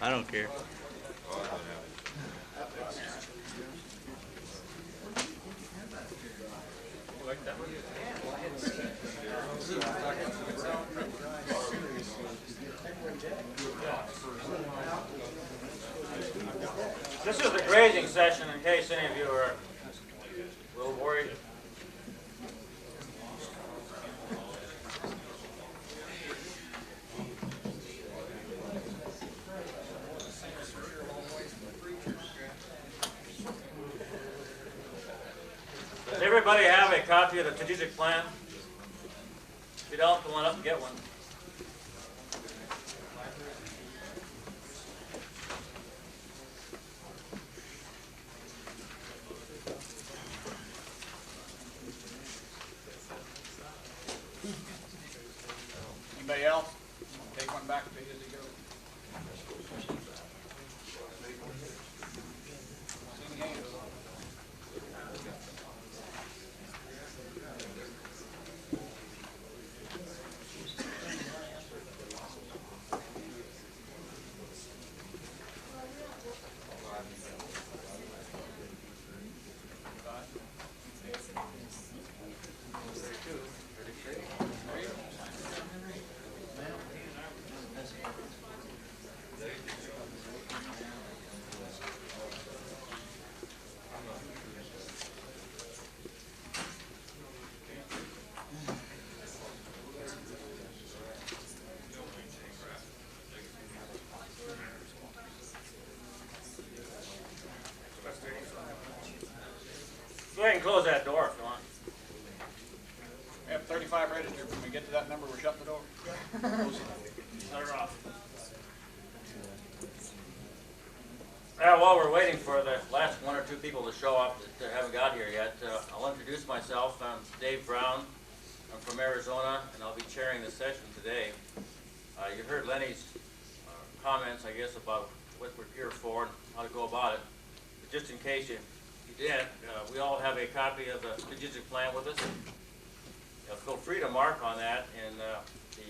I don't care. This is the grazing session in case any of you are a little worried. Does everybody have a copy of the strategic plan? If you don't, come on up and get one. Anybody else? Take one back to you as you go. Go ahead and close that door if you want. We have 35 registered. When we get to that number, we're shutting the door. Let her off. While we're waiting for the last one or two people to show up that haven't got here yet, I'll introduce myself. I'm Dave Brown. I'm from Arizona, and I'll be chairing the session today. You heard Lenny's comments, I guess, about what we're here for and how to go about it. But just in case you didn't, we all have a copy of the strategic plan with us. Feel free to mark on that, and the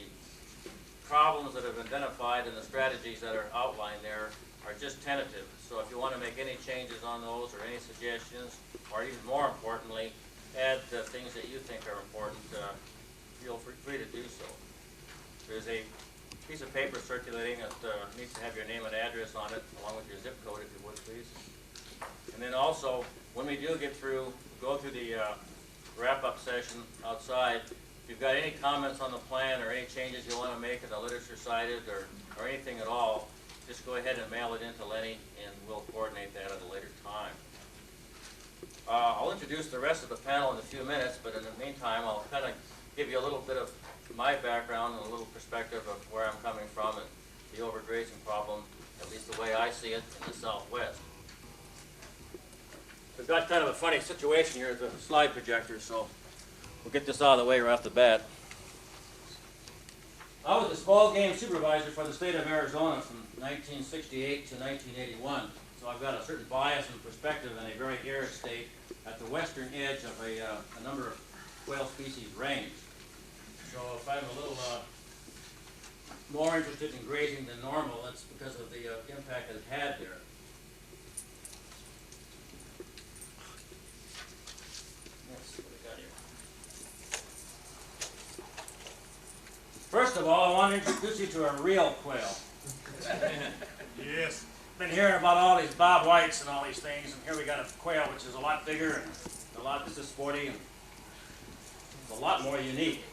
problems that have been identified and the strategies that are outlined there are just tentative. So if you want to make any changes on those or any suggestions, or even more importantly, add the things that you think are important, feel free to do so. There's a piece of paper circulating that needs to have your name and address on it, along with your zip code, if you would, please. And then also, when we do go through the wrap-up session outside, if you've got any comments on the plan or any changes you want to make in the literature cited or anything at all, just go ahead and mail it in to Lenny, and we'll coordinate that at a later time. I'll introduce the rest of the panel in a few minutes, but in the meantime, I'll kind of give you a little bit of my background and a little perspective of where I'm coming from and the overgrazing problem, at least the way I see it in the Southwest. We've got kind of a funny situation here with the slide projector, so we'll get this out of the way right off the bat. I was the small game supervisor for the state of Arizona from 1968 to 1981, so I've got a certain bias and perspective in a very arid state at the western edge of a number of quail species range. So if I'm a little more interested in grazing than normal, that's because of the impact it's had there. First of all, I want to introduce you to a real quail. Yes. Been hearing about all these bob whites and all these things, and here we got a quail which is a lot bigger and a lot this is sporty and a lot more unique.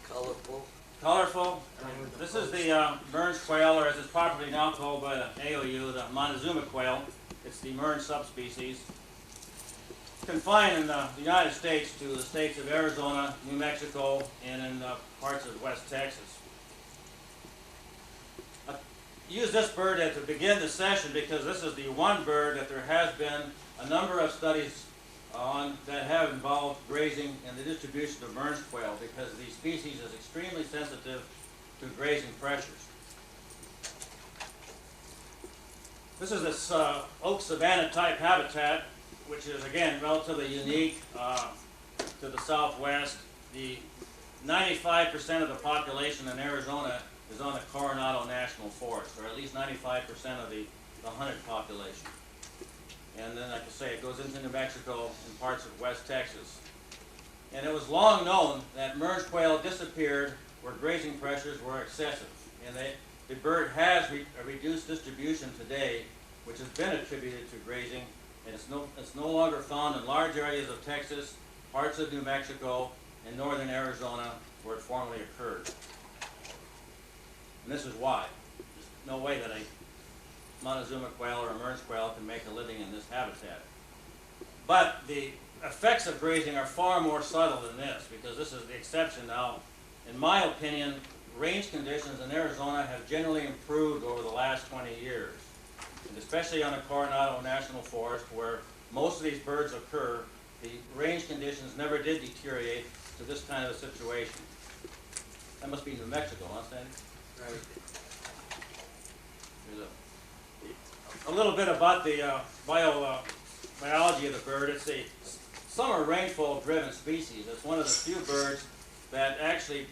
Colorful. Colorful. This is the Mearns quail, or as it's popularly now called by the AOU, the Montezuma quail. It's the Mearns subspecies. Confined in the United States to the states of Arizona, New Mexico, and in parts of West Texas. I use this bird to begin the session because this is the one bird that there has been a number of studies on that have involved grazing and the distribution of Mearns quail, because the species is extremely sensitive to grazing pressures. This is this oak savanna type habitat, which is again relatively unique to the Southwest. The 95% of the population in Arizona is on the Coronado National Forest, or at least 95% of the hunted population. And then, like I say, it goes into New Mexico and parts of West Texas. And it was long known that Mearns quail disappeared where grazing pressures were excessive. And the bird has a reduced distribution today, which has been attributed to grazing, and it's no longer found in large areas of Texas, parts of New Mexico, and northern Arizona where it formerly occurred. And this is why. There's no way that a Montezuma quail or a Mearns quail can make a living in this habitat. But the effects of grazing are far more subtle than this, because this is the exception now. In my opinion, range conditions in Arizona have generally improved over the last 20 years. And especially on the Coronado National Forest, where most of these birds occur, the range conditions never did deteriorate to this kind of a situation. That must be New Mexico, huh, Sandy? Right. There's a little bit about the biology of the bird. It's a summer rainfall-driven species. It's one of the few birds that actually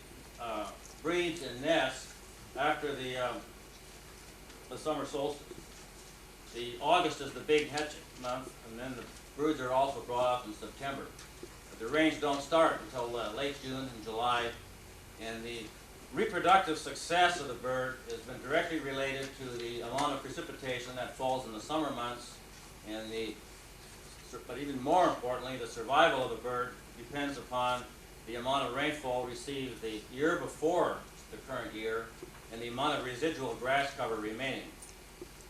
breeds and nests after the summer solstice. The August is the big hatching month, and then the broods are also brought up in September. But the range don't start until late June and July, and the reproductive success of the bird has been directly related to the amount of precipitation that falls in the summer months, and but even more importantly, the survival of the bird depends upon the amount of rainfall received the year before the current year and the amount of residual grass cover remaining.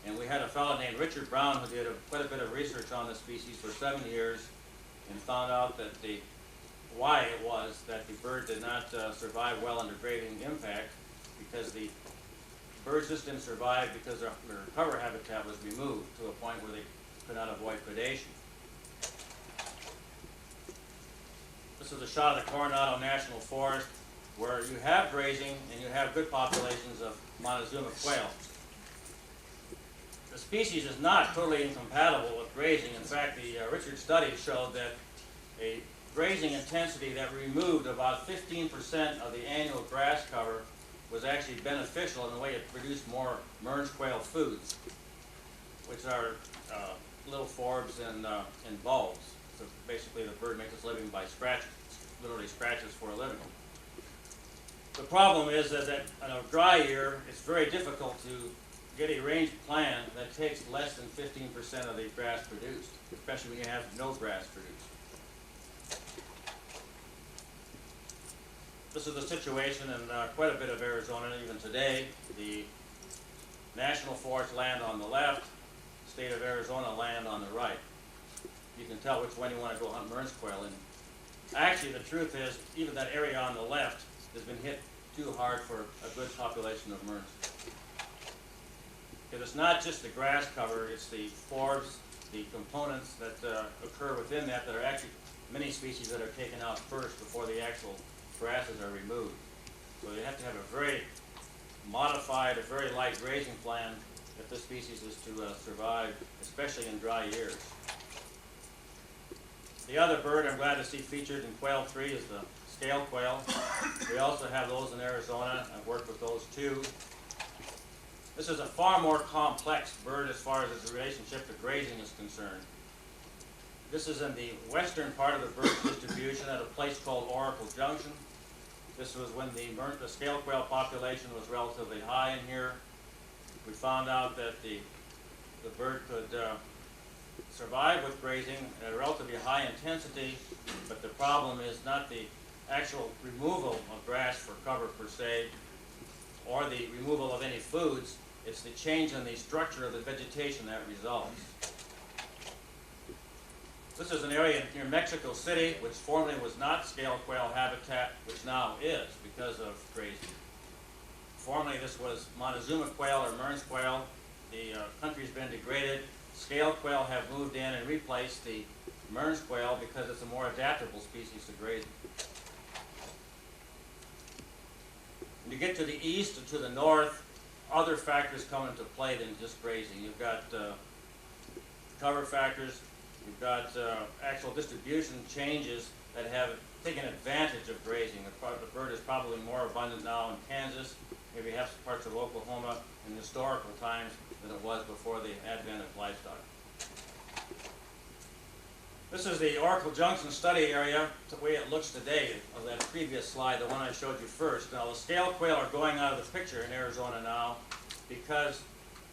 And we had a fellow named Richard Brown who did quite a bit of research on this species for 7 years and found out that why it was that the bird did not survive well under grazing impact, because the birds just didn't survive because their cover habitat was removed to a point where they could not avoid predation. This is a shot of the Coronado National Forest where you have grazing and you have good populations of Montezuma quail. The species is not totally incompatible with grazing. In fact, the Richard study showed that a grazing intensity that removed about 15% of the annual grass cover was actually beneficial in the way it produced more Mearns quail foods, which are little forbs and bulbs. So basically the bird makes its living by scratching, literally scratches for a living. The problem is that in a dry year, it's very difficult to get a range plan that takes less than 15% of the grass produced, especially when you have no grass produced. This is the situation in quite a bit of Arizona even today. The National Forest land on the left, state of Arizona land on the right. You can tell which one you want to go hunt Mearns quail in. Actually, the truth is, even that area on the left has been hit too hard for a good population of Mearns. Because it's not just the grass cover, it's the forbs, the components that occur within that are actually many species that are taken out first before the actual grasses are removed. So you have to have a very modified, a very light grazing plan if this species is to survive, especially in dry years. The other bird I'm glad to see featured in Quail 3 is the scale quail. We also have those in Arizona. I've worked with those too. This is a far more complex bird as far as its relationship to grazing is concerned. This is in the western part of the bird's distribution at a place called Oracle Junction. This was when the scale quail population was relatively high in here. We found out that the bird could survive with grazing at a relatively high intensity, but the problem is not the actual removal of grass for cover per se, or the removal of any foods. It's the change in the structure of the vegetation that results. This is an area near Mexico City, which formerly was not scale quail habitat, which now is because of grazing. Formerly this was Montezuma quail or Mearns quail. The country's been degraded. Scale quail have moved in and replaced the Mearns quail because it's a more adaptable species to grazing. When you get to the east and to the north, other factors come into play than just grazing. You've got cover factors, you've got actual distribution changes that have taken advantage of grazing. The bird is probably more abundant now in Kansas, maybe half parts of Oklahoma in historical times than it was before the advent of livestock. This is the Oracle Junction study area, the way it looks today of that previous slide, the one I showed you first. Now the scale quail are going out of the picture in Arizona now because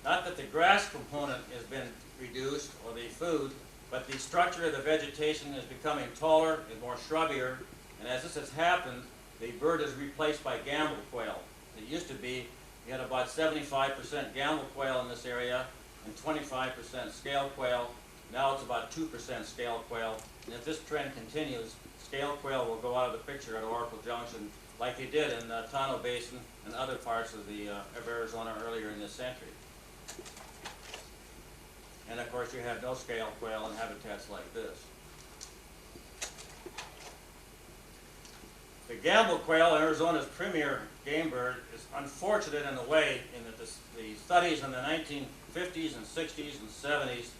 not that the grass component has been reduced or the food, but the structure of the vegetation is becoming taller and more shrubbier, and as this has happened, the bird is replaced by gamble quail. It used to be you had about 75% gamble quail in this area and 25% scale quail. Now it's about 2% scale quail, and if this trend continues, scale quail will go out of the picture at Oracle Junction like they did in the Tonto Basin and other parts of Arizona earlier in this century. And of course you have no scale quail in habitats like this. The gamble quail, Arizona's premier game bird, is unfortunate in a way in that the studies in the 1950s and 60s and 70s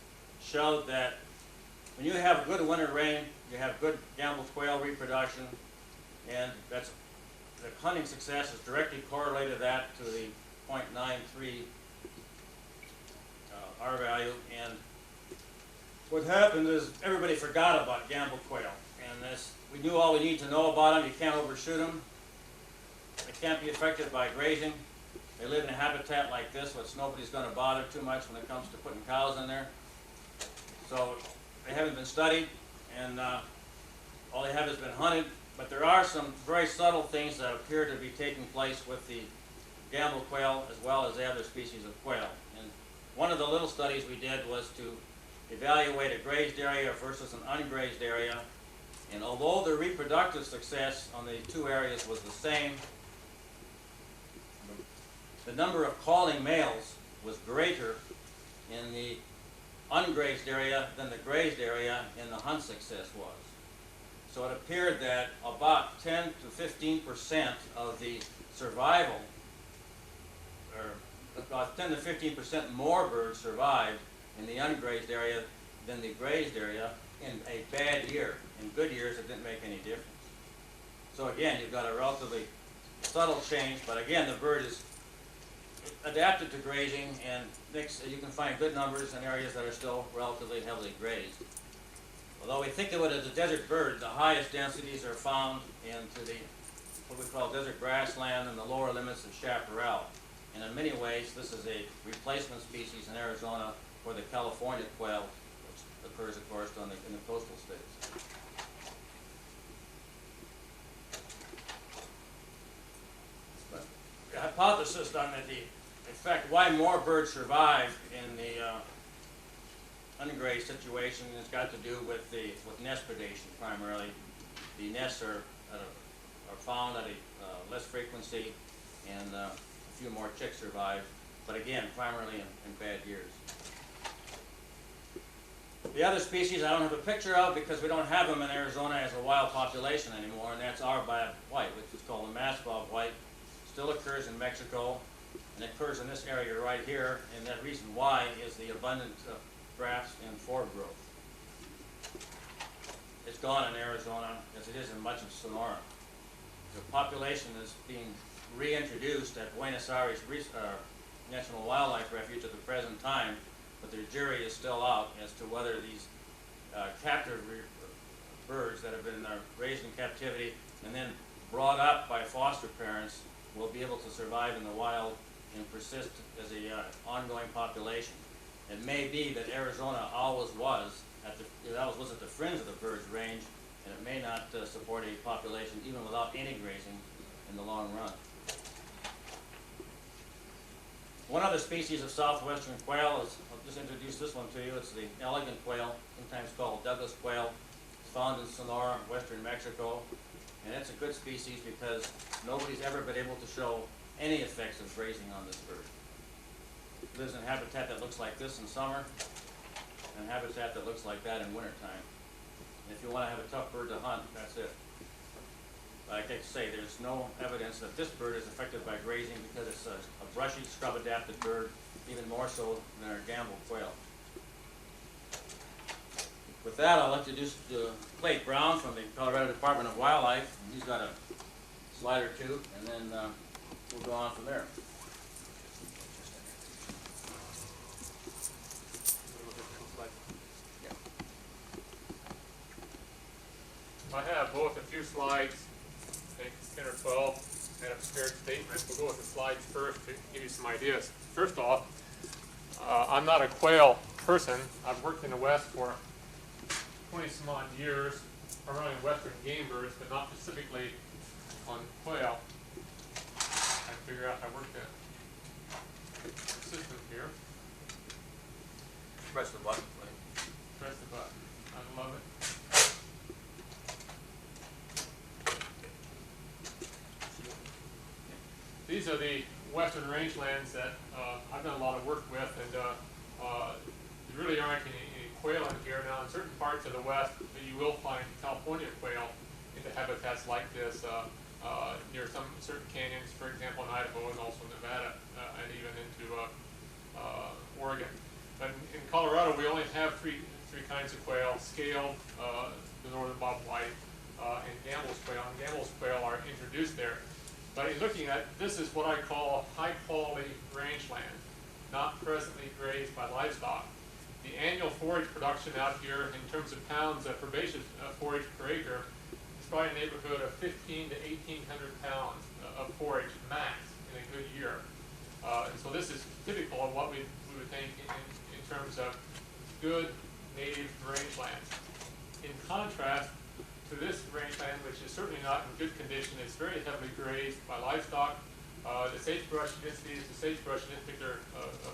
showed that when you have good winter rain, you have good gamble quail reproduction, and that's the hunting success is directly correlated to that to the 0.93 R value. And what happened is everybody forgot about gamble quail, and we knew all we need to know about them. You can't overshoot them. They can't be affected by grazing. They live in a habitat like this, which nobody's going to bother too much when it comes to putting cows in there. So they haven't been studied, and all they have has been hunted. But there are some very subtle things that appear to be taking place with the gamble quail as well as the other species of quail. And one of the little studies we did was to evaluate a grazed area versus an ungrazed area. And although the reproductive success on the two areas was the same, the number of calling males was greater in the ungrazed area than the grazed area in the hunt success was. So it appeared that about 10 to 15% of the survival, or about 10 to 15% more birds survived in the ungrazed area than the grazed area in a bad year. In good years, it didn't make any difference. So again, you've got a relatively subtle change, but again, the bird is adapted to grazing, and you can find good numbers in areas that are still relatively heavily grazed. Although we think of it as a desert bird, the highest densities are found into the what we call desert grassland and the lower limits of chaparral. And in many ways, this is a replacement species in Arizona for the California quail, which occurs, of course, in the coastal states. But the hypothesis on that in fact, why more birds survive in the ungrazed situation has got to do with nest predation primarily. The nests are found at a less frequency, and a few more chicks survive, but again, primarily in bad years. The other species I don't have a picture of because we don't have them in Arizona as a wild population anymore, and that's our bob white, which is called the mass bob white. Still occurs in Mexico, and it occurs in this area right here, and the reason why is the abundant grass and forb growth. It's gone in Arizona as it is in much of Sonora. The population is being reintroduced at Buenos Aires National Wildlife Refuge at the present time, but the jury is still out as to whether these captive birds that have been raised in captivity and then brought up by foster parents will be able to survive in the wild and persist as an ongoing population. It may be that Arizona always was at the fringe of the bird's range, and it may not support a population even without any grazing in the long run. One other species of southwestern quail is, I'll just introduce this one to you, it's the elegant quail, sometimes called Douglas quail. It's found in Sonora, western Mexico, and it's a good species because nobody's ever been able to show any effects of grazing on this bird. It lives in a habitat that looks like this in summer, and a habitat that looks like that in wintertime. And if you want to have a tough bird to hunt, that's it. But I can say there's no evidence that this bird is affected by grazing because it's a brushy, scrub-adapted bird, even more so than our gamble quail. With that, I'll introduce Clay Brown from the Colorado Department of Wildlife. He's got a slide or two, and then we'll go on from there. I have both a few slides, I think 10 or 12, and a prepared statement. We'll go with the slides first to give you some ideas. First off, I'm not a quail person. I've worked in the West for 20 some odd years, primarily western game birds, but not specifically on quail. I figure out I worked the system here. Press the button, please. Press the button. I love it. These are the western rangelands that I've done a lot of work with, and there really aren't any quail in here. Now, in certain parts of the West, you will find California quail into habitats like this near some certain canyons, for example, in Idaho and also Nevada, and even into Oregon. But in Colorado, we only have three kinds of quail: scaled, the northern bobwhite, and Gambel's quail. And Gambel's quail are introduced there. But in looking at, this is what I call high-quality rangeland, not presently grazed by livestock. The annual forage production out here, in terms of pounds of herbaceous forage per acre, is probably in the neighborhood of 1,500 to 1,800 pounds of forage max in a good year. And so this is typical of what we would think in terms of good native rangelands. In contrast to this rangeland, which is certainly not in good condition, it's very heavily grazed by livestock. The sagebrush density is the sagebrush in this particular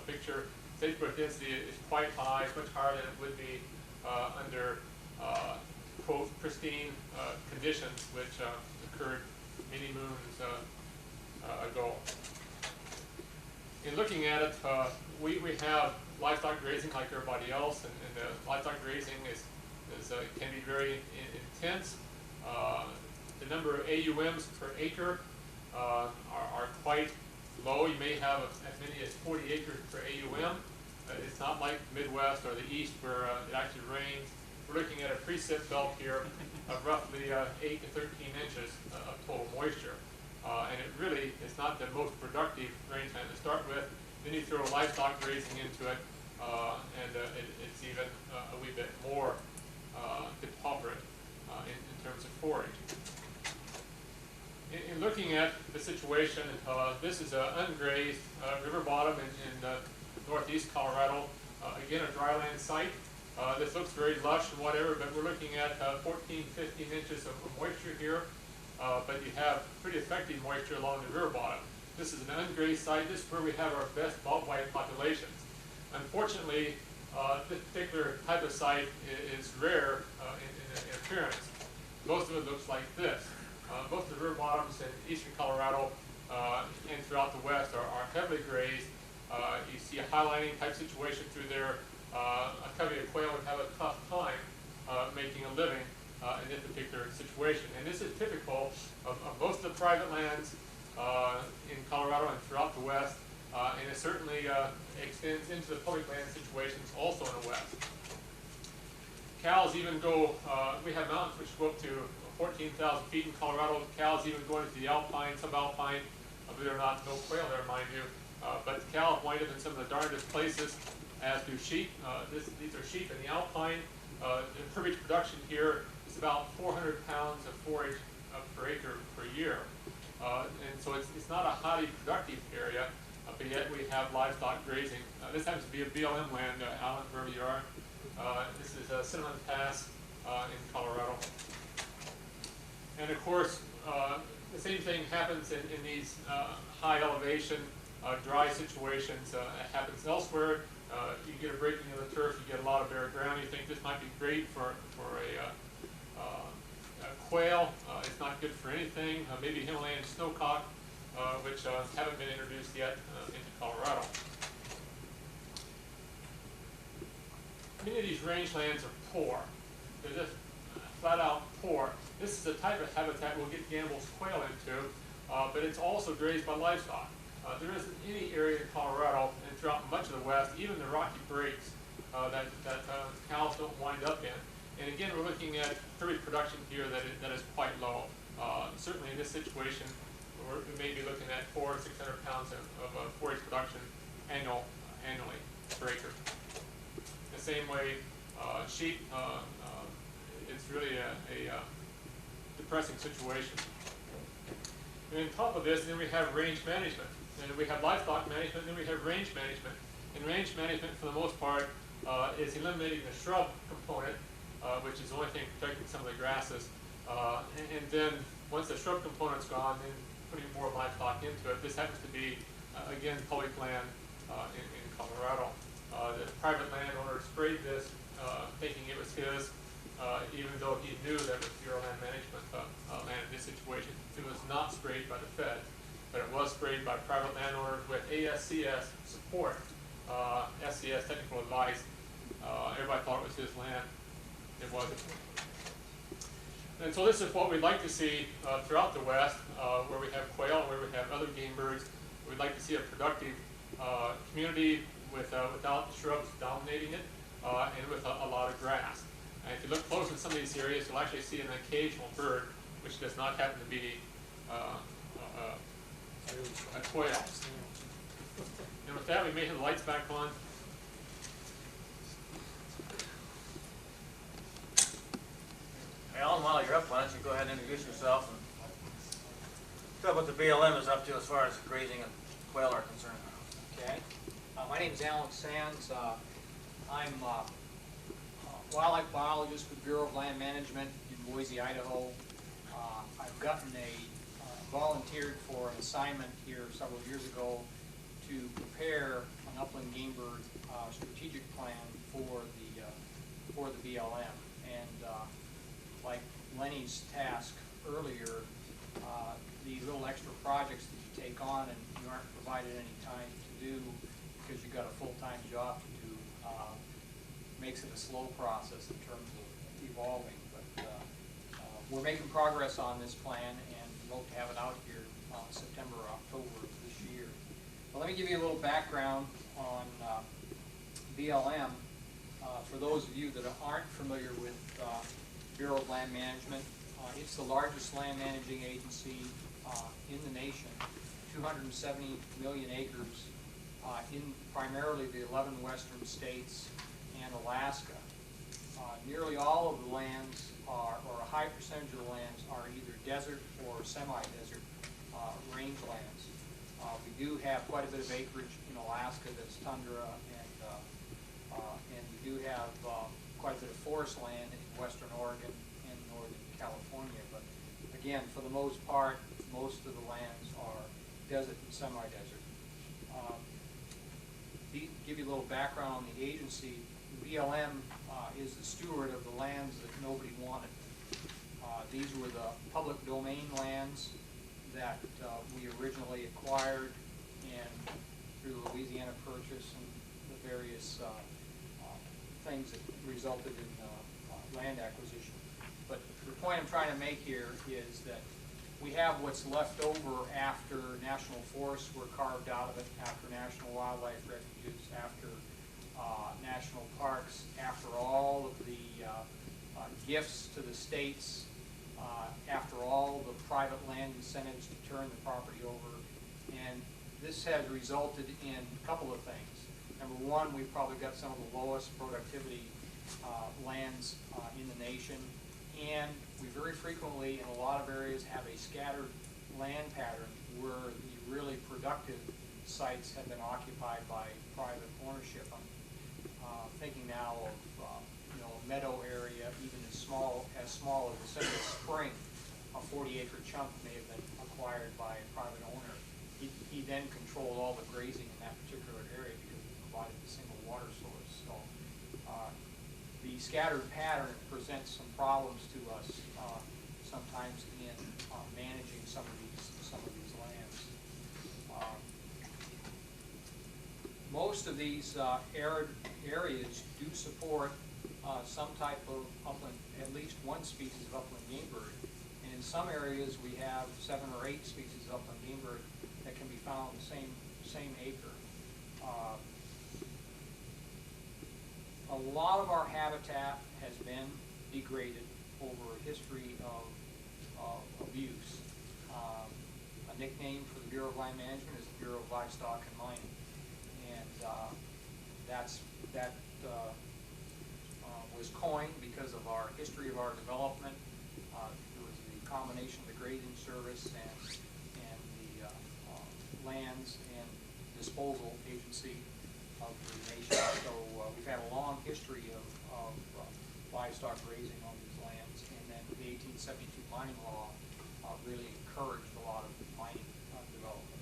picture. Sagebrush density is quite high, much higher than it would be under quote pristine conditions, which occurred many moons ago. In looking at it, we have livestock grazing like everybody else, and livestock grazing can be very intense. The number of AUMs per acre are quite low. You may have as many as 40 acres per AUM. It's not like the Midwest or the East where it actually rains. We're looking at a precip belt here of roughly 8 to 13 inches of total moisture. And it really is not the most productive rangeland to start with. Then you throw livestock grazing into it, and it's even a wee bit more depauperate in terms of forage. In looking at the situation, this is an ungrazed river bottom in northeast Colorado. Again, a dryland site. This looks very lush and whatever, but we're looking at 14, 15 inches of moisture here. But you have pretty effective moisture along the river bottom. This is an ungrazed site. This is where we have our best bobwhite populations. Unfortunately, this particular type of site is rare in appearance. Most of it looks like this. Most of the river bottoms in eastern Colorado and throughout the West are heavily grazed. You see a highlining type situation through there. A covey of quail would have a tough time making a living in this particular situation. And this is typical of most of the private lands in Colorado and throughout the West, and it certainly extends into the public land situations also in the West. Cows even go, we have mountains which go up to 14,000 feet in Colorado. Cows even go into the alpine, subalpine. Believe it or not, no quail there, mind you. But the cows wind up in some of the darndest places, as do sheep. These are sheep in the alpine. The herbage production here is about 400 pounds of forage per acre per year. And so it's not a highly productive area, but yet we have livestock grazing. This happens to be a BLM land, Alan, wherever you are. This is Cinnamon Pass in Colorado. And of course, the same thing happens in these high elevation, dry situations. It happens elsewhere. You get a breaking of the turf, you get a lot of bare ground. You think this might be great for a quail. It's not good for anything. Maybe Himalayan snowcock, which haven't been introduced yet into Colorado. Many of these rangelands are poor. They're just flat out poor. This is the type of habitat we'll get Gambel's quail into, but it's also grazed by livestock. There isn't any area in Colorado and throughout much of the West, even the rocky breaks, that cows don't wind up in. And again, we're looking at herbage production here that is quite low. Certainly in this situation, we may be looking at 400 to 600 pounds of forage production annually per acre. The same way, sheep, it's really a depressing situation. And on top of this, then we have range management. And we have livestock management, and then we have range management. And range management, for the most part, is eliminating the shrub component, which is the only thing protecting some of the grasses. And then, once the shrub component's gone, then putting more livestock into it. This happens to be, again, public land in Colorado. The private landowner sprayed this, thinking it was his, even though he knew that it was Bureau of Land Management land in this situation. It was not sprayed by the feds, but it was sprayed by private landowners with ASCS support, SCS technical advice. Everybody thought it was his land. It wasn't. And so this is what we'd like to see throughout the West, where we have quail and where we have other game birds. We'd like to see a productive community without shrubs dominating it, and with a lot of grass. And if you look close in some of these areas, you'll actually see an occasional bird, which does not happen to be a quail. And with that, we may have the lights back on. Alan, while you're up, why don't you go ahead and introduce yourself and tell what the BLM is up to as far as grazing and quail are concerned. Okay. My name is Alan Sands. I'm a wildlife biologist with Bureau of Land Management in Boise, Idaho. I've gotten volunteered for an assignment here several years ago to prepare an upland game bird strategic plan for the BLM. And like Lenny's task earlier, the little extra projects that you take on and you aren't provided any time to do because you've got a full-time job to do, makes it a slow process in terms of evolving. But we're making progress on this plan and hope to have it out here September or October of this year. Well, let me give you a little background on BLM. For those of you that aren't familiar with Bureau of Land Management, it's the largest land managing agency in the nation, 270 million acres in primarily the 11 western states and Alaska. Nearly all of the lands are, or a high percentage of the lands are either desert or semi-desert rangelands. We do have quite a bit of acreage in Alaska that's tundra, and we do have quite a bit of forest land in western Oregon and northern California. But again, for the most part, most of the lands are desert and semi-desert. Give you a little background on the agency. BLM is the steward of the lands that nobody wanted. These were the public domain lands that we originally acquired and through the Louisiana Purchase and the various things that resulted in land acquisition. But the point I'm trying to make here is that we have what's left over after national forests were carved out of it, after national wildlife refuges, after national parks, after all of the gifts to the states, after all the private land incentives to turn the property over. And this has resulted in a couple of things. Number one, we've probably got some of the lowest productivity lands in the nation, and we very frequently in a lot of areas have a scattered land pattern where the really productive sites have been occupied by private ownership. I'm thinking now of a meadow area, even as small as Cinder Spring, a 40-acre chunk may have been acquired by a private owner. He then controlled all the grazing in that particular area because he provided a single water source. So the scattered pattern presents some problems to us sometimes in managing some of these lands. Most of these arid areas do support some type of upland, at least one species of upland game bird. And in some areas we have 7 or 8 species of upland game bird that can be found on the same acre. A lot of our habitat has been degraded over a history of abuse. a nickname for the Bureau of Land Management is the Bureau of Livestock and Mining. And that was coined because of our history of our development. It was the combination of the grazing service and the lands and disposal agency of the nation. So we've had a long history of livestock grazing on these lands, and then the 1872 mining law really encouraged a lot of mining development.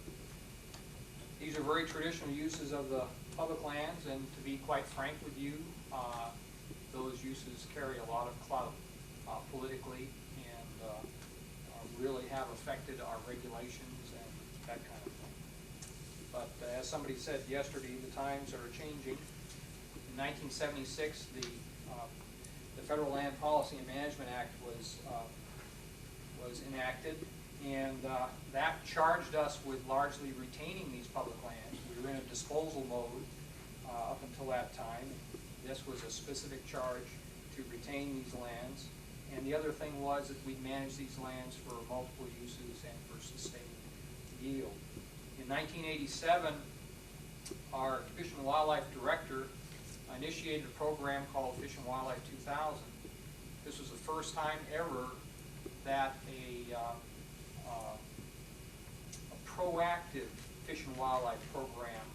These are very traditional uses of the public lands, and to be quite frank with you, those uses carry a lot of clout politically, and really have affected our regulations and that kind of thing. But as somebody said yesterday, the times are changing. In 1976, the Federal Land Policy and Management Act was enacted, and that charged us with largely retaining these public lands. We were in a disposal mode up until that time. This was a specific charge to retain these lands. And the other thing was that we managed these lands for multiple uses and for sustained yield. In 1987, our Fish and Wildlife Director initiated a program called Fish and Wildlife 2000. This was the first time ever that a proactive fish and wildlife program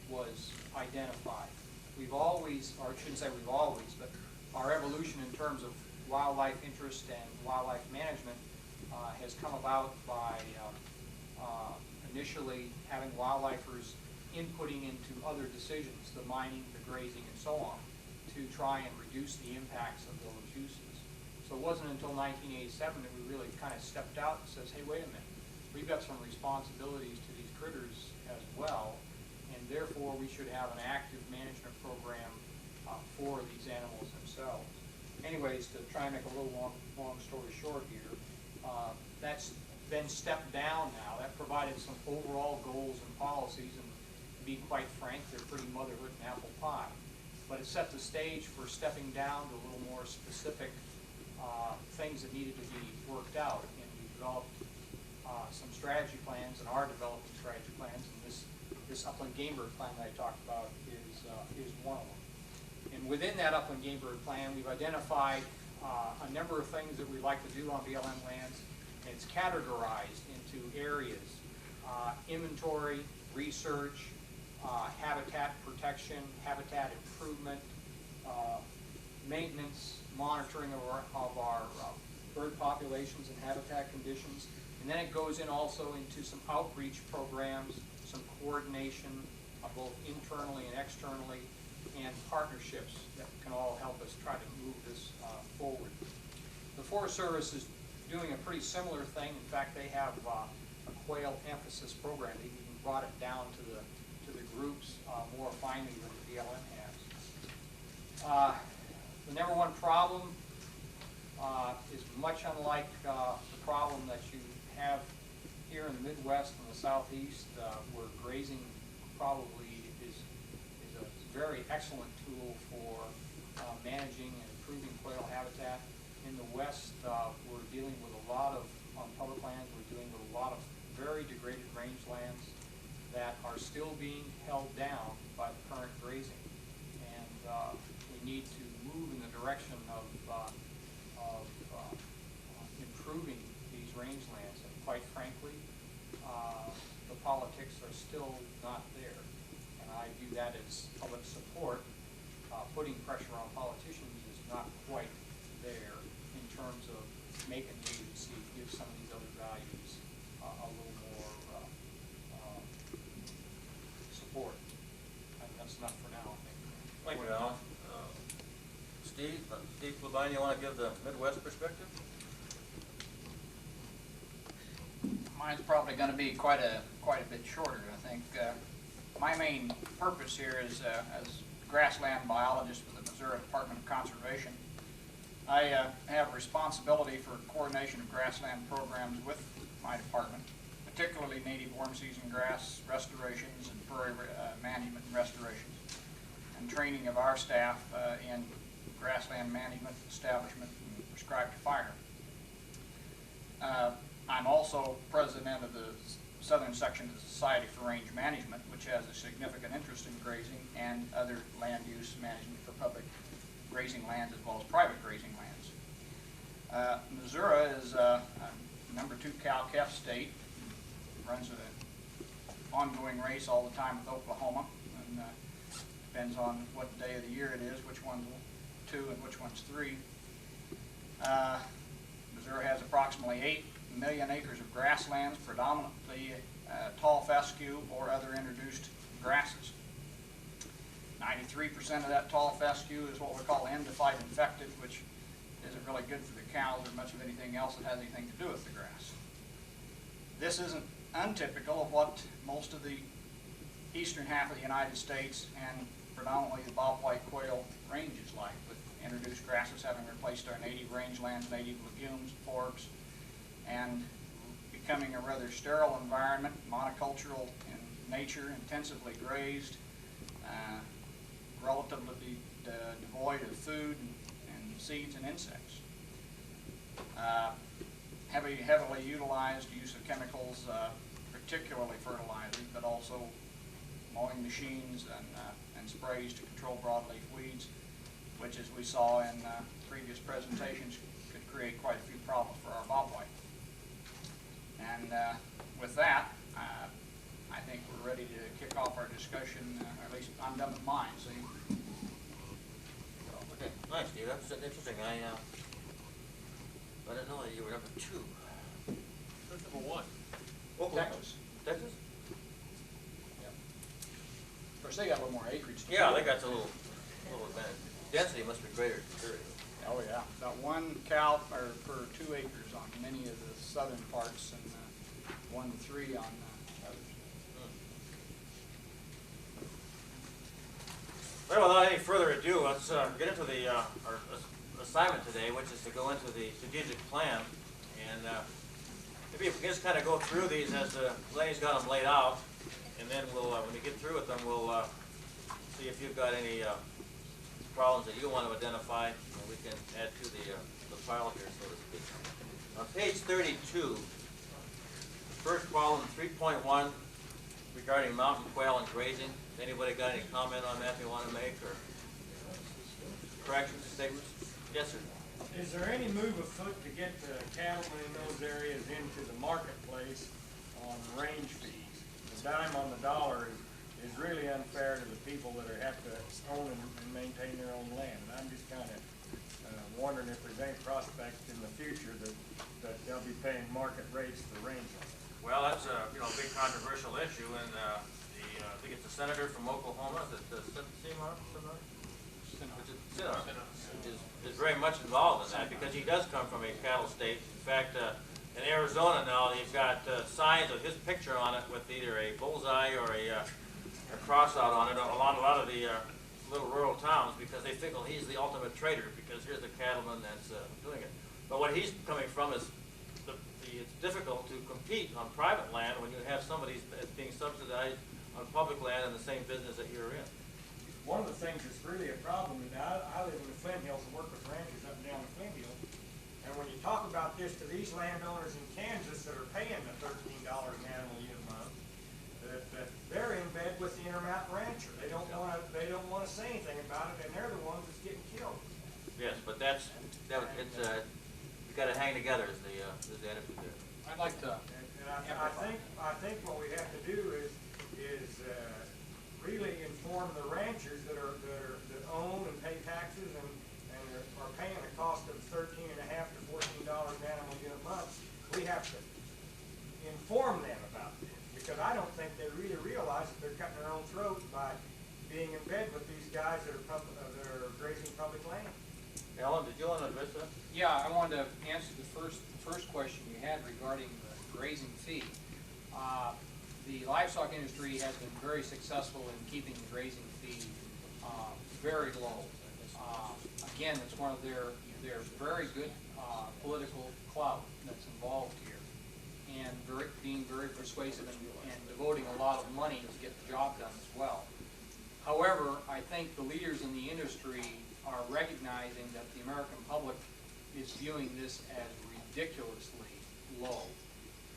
was identified. We've always, or I shouldn't say we've always, but our evolution in terms of wildlife interest and wildlife management has come about by initially having wildlifers inputting into other decisions, the mining, the grazing, and so on, to try and reduce the impacts of those uses. So it wasn't until 1987 that we really kind of stepped out and says, hey, wait a minute, we've got some responsibilities to these critters as well, and therefore we should have an active management program for these animals themselves. Anyways, to try and make a little long story short here, that's been stepped down now. That provided some overall goals and policies, and to be quite frank, they're pretty motherhood and apple pie. But it set the stage for stepping down to a little more specific things that needed to be worked out. And we developed some strategy plans, and are developing strategy plans, and this upland game bird plan that I talked about is one of them. And within that upland game bird plan, we've identified a number of things that we'd like to do on BLM lands, and it's categorized into areas: inventory, research, habitat protection, habitat improvement, maintenance, monitoring of our bird populations and habitat conditions. And then it goes in also into some outreach programs, some coordination both internally and externally, and partnerships that can all help us try to move this forward. The Forest Service is doing a pretty similar thing. In fact, they have a quail emphasis program. They've even brought it down to the groups more finely than the BLM has. The number one problem is much unlike the problem that you have here in the Midwest and the Southeast, where grazing probably is a very excellent tool for managing and improving quail habitat. In the West, we're dealing with a lot of, on public lands, we're dealing with a lot of very degraded rangelands that are still being held down by the current grazing. And we need to move in the direction of improving these rangelands. And quite frankly, the politics are still not there. And I view that as public support. Putting pressure on politicians is not quite there in terms of making the agency give some of these other values a little more support. And that's enough for now, I think. Thank you, Alan. Steve Levine, you want to give the Midwest perspective? Mine's probably going to be quite a bit shorter, I think. My main purpose here is as grassland biologist with the Missouri Department of Conservation. I have responsibility for coordination of grassland programs with my department, particularly native warm season grass restorations and prairie management and restorations, and training of our staff in grassland management, establishment, and prescribed fire. I'm also president of the southern section of the Society for Range Management, which has a significant interest in grazing and other land use management for public grazing lands as well as private grazing lands. Missouri is a number 2 cow-calf state, runs an ongoing race all the time with Oklahoma, and depends on what day of the year it is, which one's 2 and which one's 3. Missouri has approximately 8 million acres of grasslands, predominantly tall fescue or other introduced grasses. 93% of that tall fescue is what we call endophyte infected, which isn't really good for the cows or much of anything else that has anything to do with the grass. This isn't untypical of what most of the eastern half of the United States and predominantly the bobwhite quail range is like, with introduced grasses having replaced our native rangelands, native legumes, forbs, and becoming a rather sterile environment, monocultural in nature, intensively grazed, relatively devoid of food and seeds and insects. Heavily utilized use of chemicals, particularly fertilizers, but also mowing machines and sprays to control broadleaf weeds, which, as we saw in previous presentations, could create quite a few problems for our bobwhite. And with that, I think we're ready to kick off our discussion, or at least I'm done with mine. So Okay, nice, Steve. That's interesting. I didn't know that you were number 2. That's number 1. Oklahoma. Texas. Texas? Yeah. Of course, they got a little more acreage. Yeah, they got a little advantage. Density must be greater. Oh yeah, about 1 cow per 2 acres on many of the southern parts, and 1 to 3 on others. Well, without any further ado, let's get into the our assignment today, which is to go into the strategic plan, and maybe if we can just kind of go through these as Lenny's got them laid out, and then we'll, when we get through with them, we'll see if you've got any problems that you want to identify, and we can add to the file here, so to speak. On page 32, first column, 3.1, regarding mountain quail and grazing. Anybody got any comment on that they want to make, or corrections, statements? Yes, sir. Is there any move afoot to get the cattlemen in those areas into the marketplace on range fees? The dime on the dollar is really unfair to the people that have to own and maintain their own land. And I'm just kind of wondering if there's any prospect in the future that they'll be paying market rates for rangeland. Well, that's a big controversial issue, and I think it's a senator from Oklahoma, Seymour, is very much involved in that, because he does come from a cattle state. In fact, in Arizona now, they've got signs with his picture on it with either a bullseye or a cross out on it along a lot of the little rural towns, because they think, well, he's the ultimate trader because here's the cattleman that's doing it. But what he's coming from is it's difficult to compete on private land when you have somebody that's being subsidized on public land in the same business that you're in. One of the things that's really a problem, and I live in the Flint Hills and work with ranchers up and down the Flint Hills, and when you talk about this to these landowners in Kansas that are paying the $13 an animal unit a month, that they're in bed with the Intermountain rancher. They don't want to say anything about it, and they're the ones that's getting killed. Yes, but you got to hang together is the attitude there. I'd like to. And I think what we have to do is really inform the ranchers that own and pay taxes and are paying a cost of $13.50 to $14 an animal unit a month. We have to inform them about this, because I don't think they really realize that they're cutting their own throat by being in bed with these guys that are grazing public land. Alan, did you want to address that? Yeah, I wanted to answer the first question you had regarding the grazing fee. The livestock industry has been very successful in keeping the grazing fee very low. Again, it's one of their very good political clout that's involved here, and being very persuasive and devoting a lot of money to get the job done as well. However, I think the leaders in the industry are recognizing that the American public is viewing this as ridiculously low.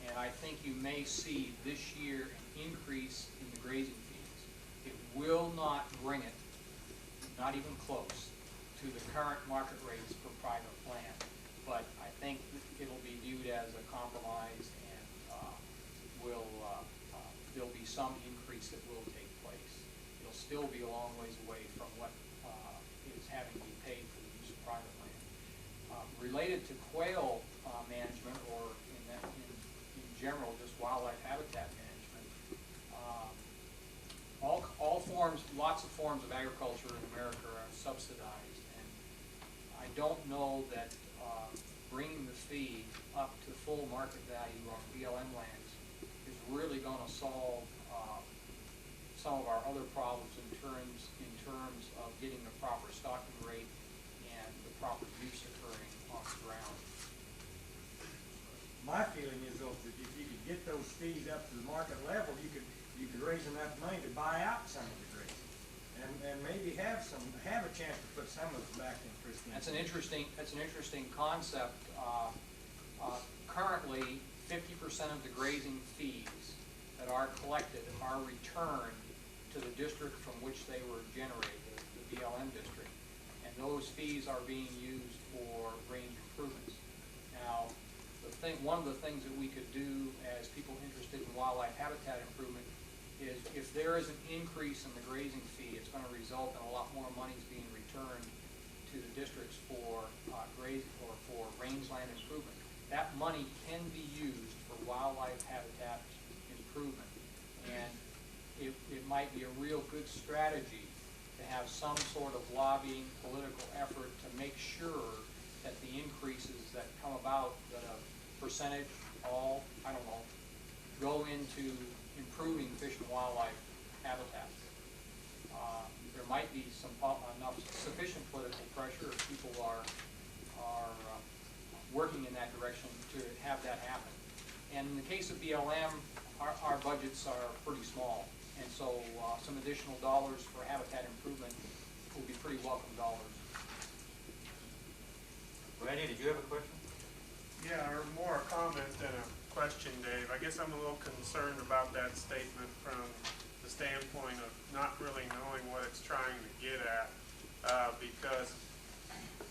and I think you may see this year an increase in the grazing fees. It will not bring it, not even close, to the current market rates for private land, but I think it'll be viewed as a compromise, and there'll be some increase that will take place. It'll still be a long ways away from what is having to be paid for the use of private land. Related to quail management, or in general, just wildlife habitat management, all forms, lots of forms of agriculture in America are subsidized, and I don't know that bringing the fee up to full market value on BLM lands is really going to solve some of our other problems in terms of getting the proper stocking rate and the proper use occurring on the ground. My feeling is though, that if you could get those fees up to the market level, you could raise enough money to buy out some of the grazing, and maybe have a chance to put some of it back in pristine. That's an interesting concept. Currently, 50% of the grazing fees that are collected are returned to the district from which they were generated, the BLM district, and those fees are being used for range improvements. Now, one of the things that we could do as people interested in wildlife habitat improvement is, if there is an increase in the grazing fee, it's going to result in a lot more monies being returned to the districts for grazing or for rangeland improvement. That money can be used for wildlife habitat improvement, and it might be a real good strategy to have some sort of lobbying political effort to make sure that the increases that come about, that a percentage, I don't know, go into improving fish and wildlife habitat. There might be sufficient political pressure if people are working in that direction to have that happen. And in the case of BLM, our budgets are pretty small, and so some additional dollars for habitat improvement will be pretty welcome dollars. Randy, did you have a question? Yeah, or more a comment than a question, Dave. I guess I'm a little concerned about that statement from the standpoint of not really knowing what it's trying to get at, because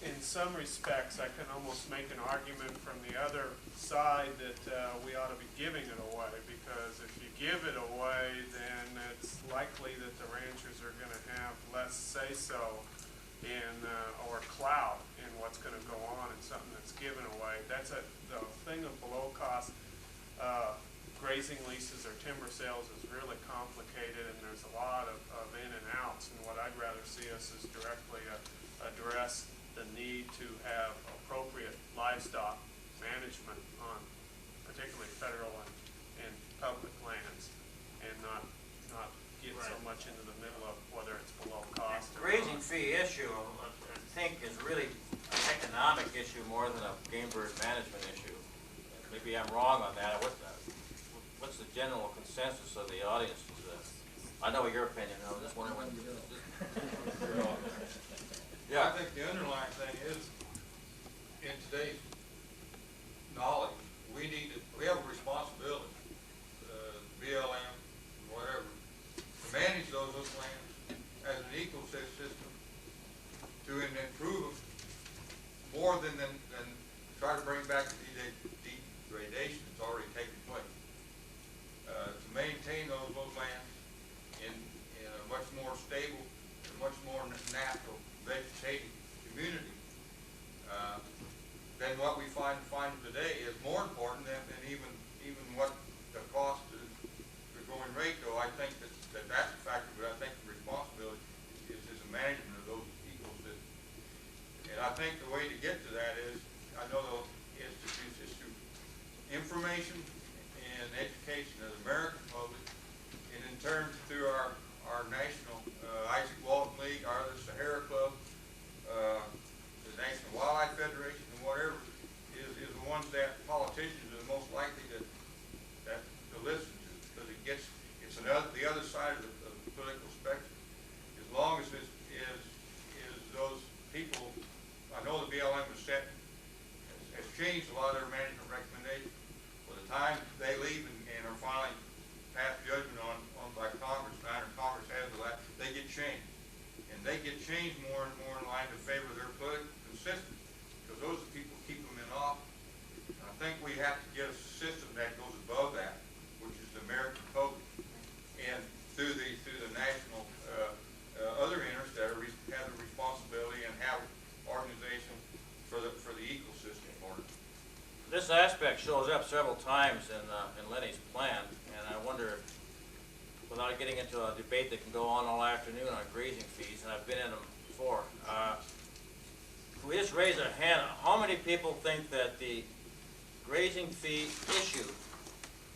in some respects I can almost make an argument from the other side that we ought to be giving it away, because if you give it away, then it's likely that the ranchers are going to have less say-so in or clout in what's going to go on in something that's given away. That's the thing of below cost grazing leases or timber sales is really complicated, and there's a lot of in and outs, and what I'd rather see us is directly address the need to have appropriate livestock management on particularly federal and public lands, and not get so much into the middle of whether it's below cost. The grazing fee issue, I think, is really an economic issue more than a game bird management issue. Maybe I'm wrong on that. What's the general consensus of the audience? I know your opinion. I was just wondering what. Yeah. I think the underlying thing is, in today's knowledge, we have a responsibility, BLM, whatever, to manage those lands as an ecosystem, to improve them more than try to bring back the degradation that's already taken place. To maintain those lands in a much more stable and much more natural vegetative community than what we find today is more important than even what the cost is, the going rate. Though I think that's a factor, but I think the responsibility is the management of those ecosystems. And I think the way to get to that is, I know is through information and education of the American public, and in turn through our national Isaac Walton League, our Sahara Club, the National Wildlife Federation, and whatever, is the ones that politicians are the most likely to listen to, because it's the other side of the political spectrum. As long as those people, I know the BLM has changed a lot of their management recommendations. By the time they more and more inclined to favor their political consistency, because those are the people who keep them in office. And I think we have to get a system that goes above that, which is the American public, and through the national other interests that have the responsibility and have organization for the ecosystem part. This aspect shows up several times in Lenny's plan, and I wonder, without getting into a debate that can go on all afternoon on grazing fees, and I've been in them before, can we just raise our hand? How many people think that the grazing fee issue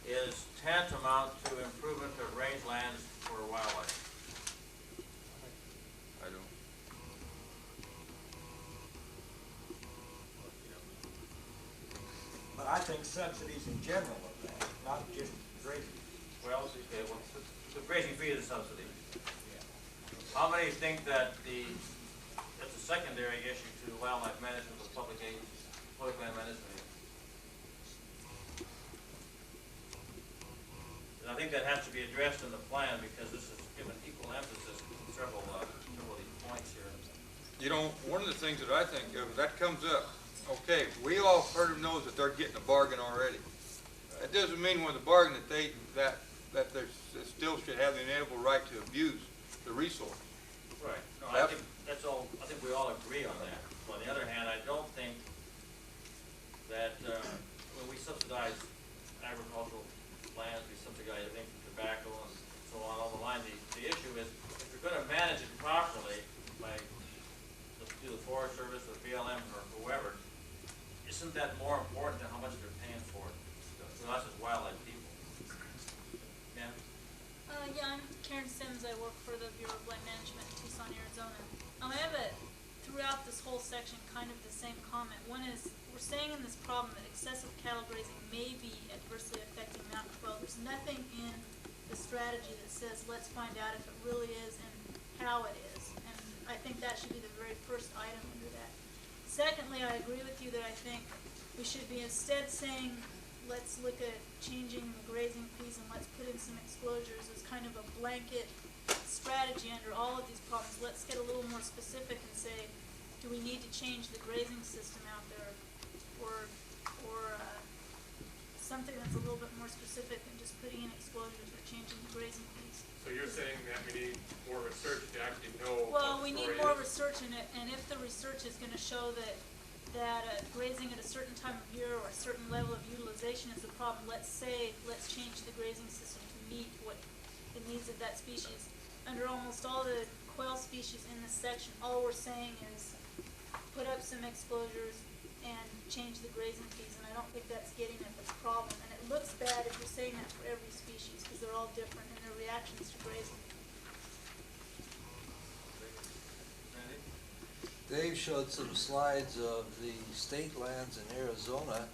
is tantamount to improvement of rangelands for wildlife? I don't. But I think subsidies in general of that, not just grazing. Well, okay, well, the grazing fee is a subsidy. How many think that it's a secondary issue to wildlife management with public land management? And I think that has to be addressed in the plan, because this is given equal emphasis to several of these points here. You know, one of the things that I think of, that comes up, okay, we all heard them knows that they're getting a bargain already. That doesn't mean with a bargain that they still should have the inalienable right to abuse the resource. Right. No, I think that's all. I think we all agree on that. On the other hand, I don't think that when we subsidize agricultural lands, we subsidize everything from tobacco and so on the line. The issue is, if you're going to manage it properly by the Forest Service or BLM or whoever, isn't that more important than how much they're paying for it to us as wildlife people? Yeah. Yeah, I'm Karen Sims. I work for the Bureau of Land Management in Tucson, Arizona. I have throughout this whole section kind of the same comment. One is, we're saying in this problem that excessive cattle grazing may be adversely affecting mountain quail. There's nothing in the strategy that says, let's find out if it really is and how it is. And I think that should be the very first item under that. Secondly, I agree with you that I think we should be instead saying, let's look at changing the grazing fees and let's put in some exposures as kind of a blanket strategy under all of these problems. Let's get a little more specific and say, do we need to change the grazing system out there, or something that's a little bit more specific than just putting in exposures or changing the grazing fees. So you're saying that we need more research to actually know? Well, we what the need story more is? research in it, and if the research is going to show that grazing at a certain time of year or a certain level of utilization is a problem, let's change the grazing system to meet what the needs of that species. Under almost all the quail species in this section, all we're saying is put up some exposures and change the grazing fees, and I don't think that's getting at the problem. And it looks bad if you're saying that for every species, because they're all different in their reactions to grazing. Dave showed some slides of the state lands in Arizona.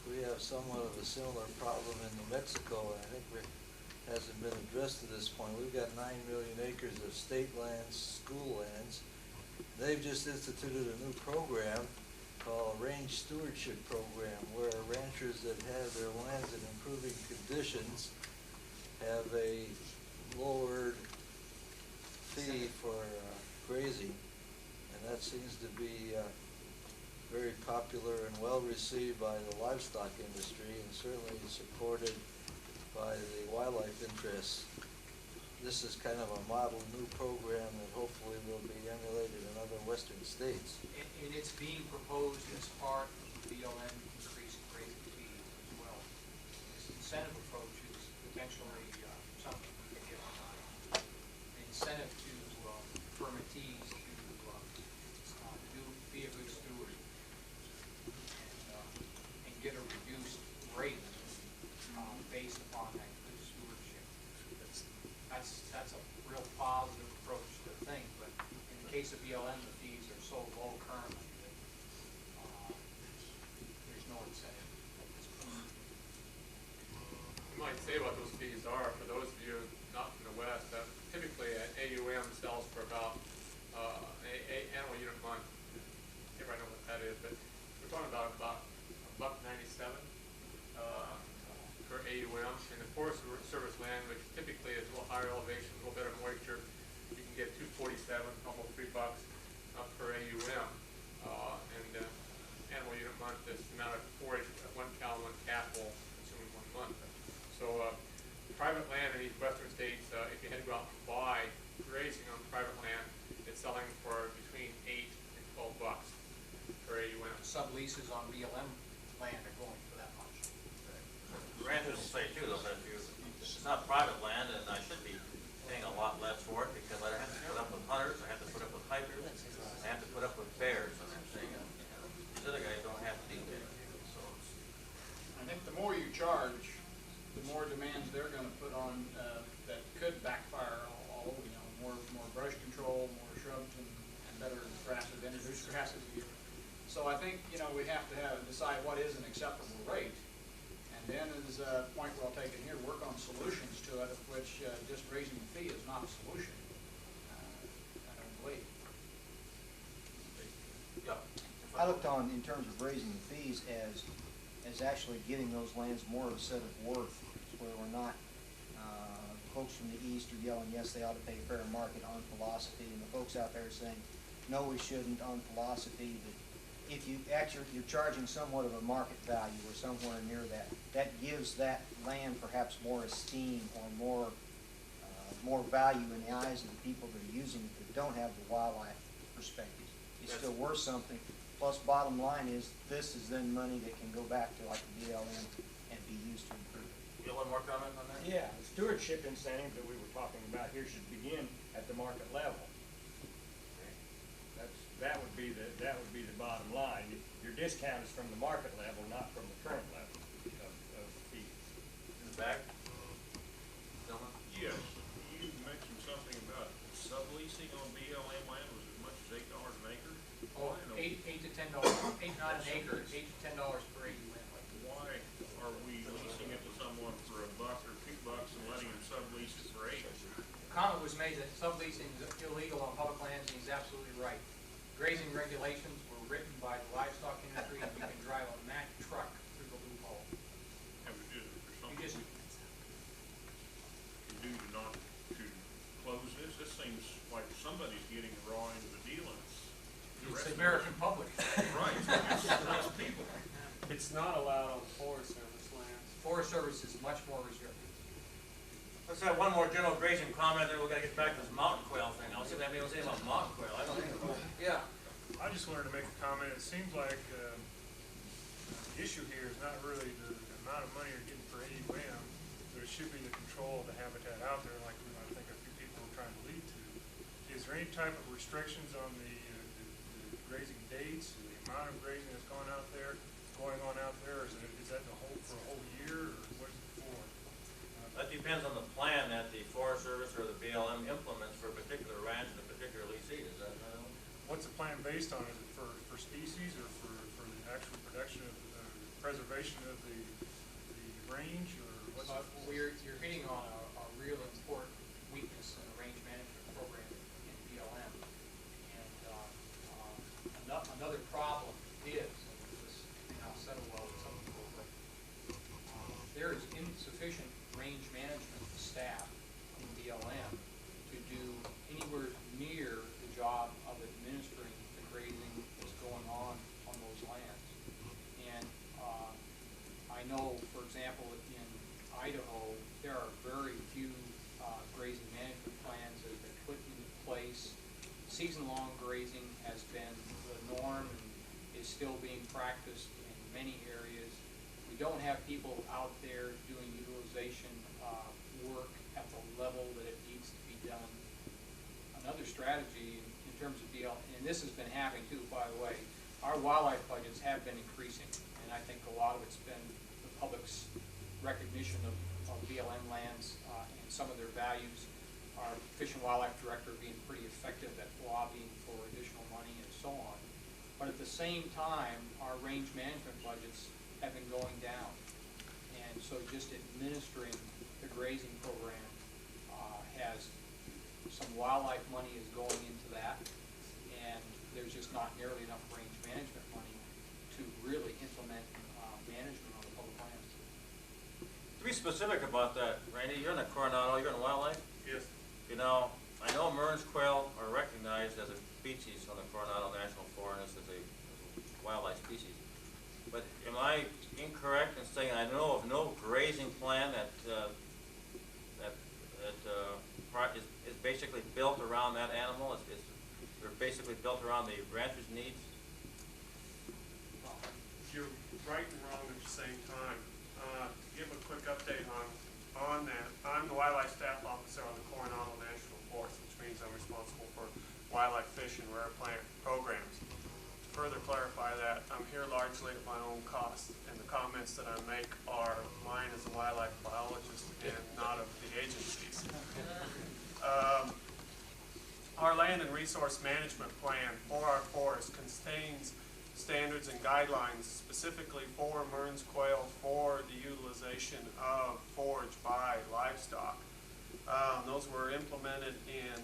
We have somewhat of a similar problem in New Mexico, and I think it hasn't been addressed to this point. We've got 9 million acres of state lands, school lands. They've just instituted a new program called a Range Stewardship Program, where ranchers that have their lands in improving conditions have a lowered fee for grazing. And that seems to be very popular and well received by the livestock industry, and certainly supported by the wildlife interests. This is kind of a model new program that hopefully will be emulated in other western states. And it's being proposed as part of the BLM increased grazing fees as well. This incentive approach is potentially something we can get behind. The incentive to permittees to be a good steward and get a reduced rate based upon that good stewardship. That's a real positive approach to the thing, but in the case of BLM, the fees are so low currently that there's no incentive at this point. You might say what those fees are for those of you not from the West. Typically, an AUM sells for about animal unit month. Everybody knows what that is, but we're talking about $1.97 per AUM. In the Forest Service land, which typically is a little higher elevation, a little better moisture, you can get $2.47, almost $3. leases on BLM land are going for that much. Ranchers will say too, though, that it's not private land, and I should be paying a lot less for it, because I have to put up with hunters, I have to put up with hikers, I have to put up with bears, and I'm saying, these other guys don't have to do that. So I think the more you charge, the more demands they're gonna put on, that could backfire all over, you know, more brush control, more shrubs and better grasses, introduced grasses. So I think, you know, we have to decide what is an acceptable rate. And then is a point well taken here, work on solutions to it, of which, just raising the fee is not a solution. I don't believe. yeah. I looked on, in terms of raising the fees, as actually giving those lands more of a set of worth, where we're not, folks from the east are yelling, yes, they ought to pay fair market on philosophy, and the folks out there are saying, no, we shouldn't on philosophy, but if you actually, you're charging somewhat of a market value or somewhere near that, that gives that land perhaps more esteem or more value in the eyes of the people that are using it that don't have the wildlife perspective. It's still worth something. Plus, bottom line is, this is then money that can go back to like the BLM and be used to improve it. You got one more comment on that? Yeah, the stewardship incentive that we were talking about here should begin at the market level. That would be the bottom line. Your discount is from the market level, not from the current level of fees. In the back? Gentlemen? Yes, you mentioned something about subleasing on BLM land was as much as $8 an acre. Oh, $8 to $10, $8 not an acre, $8 to $10 per acre. Why are we leasing it to someone for $1 or $2 and letting them sublease it for $8? The comment was made that subleasing is illegal on public lands, and he's absolutely right. Grazing regulations were written by the livestock industry, and you can drive a Mack truck through the loophole. Have we did it for You something just, to do to not to close this? This seems like somebody's getting the raw end of the deal, and it's the American public. right, it's people. It's not allowed on Forest Service lands. Forest Service is much more restrictive. Let's have one more general grazing comment, then we're gonna get back to this mountain quail thing. I'll see what anybody will say about mountain quail. I don't think. Yeah. I just wanted to make a comment. It seems like the issue here is not really the amount of money you're getting for AUM, but it should be the control of the habitat out there, like I think a few people are trying to lead to. Is there any type of restrictions on the grazing dates, the amount of grazing that's going on out there, or is that the whole for a whole year, or what is it for? That depends on the plan that the Forest Service or the BLM implements for a particular ranch and a particular leasee. Is that right? What's the plan based on? Is it for species or for the actual production of preservation of the range, or what's it for? You're hitting on a real important weakness in the range management program in BLM. And another problem is, and this may not settle well with some people, but there is insufficient range management staff in BLM to do anywhere near the job of administering the grazing that's going on those lands. And I know, for example, in Idaho, there are very few grazing management plans that have been put into place. Season-long grazing has been the norm and is still being practiced in many areas. We don't have people out there doing utilization work at the level that it needs to be done. Another strategy in terms of and this has been happening too, by the way, our wildlife budgets have been increasing, and I think a lot of it's been the public's recognition of BLM lands and some of their values. Our Fish and Wildlife Director being pretty effective at lobbying for additional money and so on. But at the same time, our range management budgets have been going down. And so just administering the grazing program has some wildlife money is going into that, and there's just not nearly enough range management money to really implement management on the public lands. To be specific about that, Randy, you're in the Coronado, you're in wildlife? Yes. You know, I know Mearns quail are recognized as a species on the Coronado National Forest as a wildlife species. But am I incorrect in saying I know of no grazing plan that is basically built around that animal? They're basically built around the rancher's needs? you're right and wrong at the same time. Give a quick update on that. I'm the wildlife staff officer on the Coronado National Forest, which means I'm responsible for wildlife, fish, and rare plant programs. To further clarify that, I'm here largely at my own cost, and the comments that I make are mine as a wildlife biologist and not of the agencies. Our land and resource management plan for our forest contains standards and guidelines specifically for Mearns quail for the utilization of forage by livestock. Those were implemented in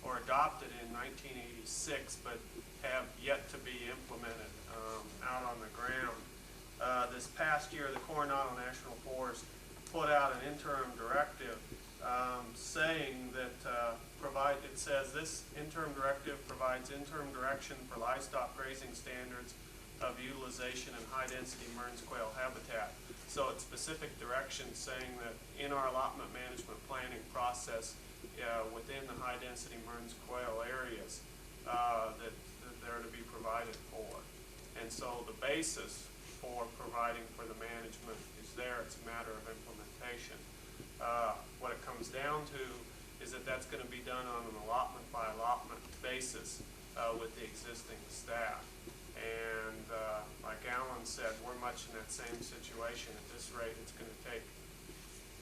or adopted in 1986, but have yet to be implemented out on the ground. This past year, the Coronado National Forest put out an interim directive saying that it says this interim directive provides interim direction for livestock grazing standards of utilization and high-density Mearns quail habitat. So it's specific direction saying that in our allotment management planning process within the high-density Mearns quail areas that they're to be provided for. And so the basis for providing for the management is there. It's a matter of implementation. What it comes down to is that that's going to be done on an allotment by allotment basis with the existing staff. And like Alan said, we're much in that same situation. At this rate, it's going to take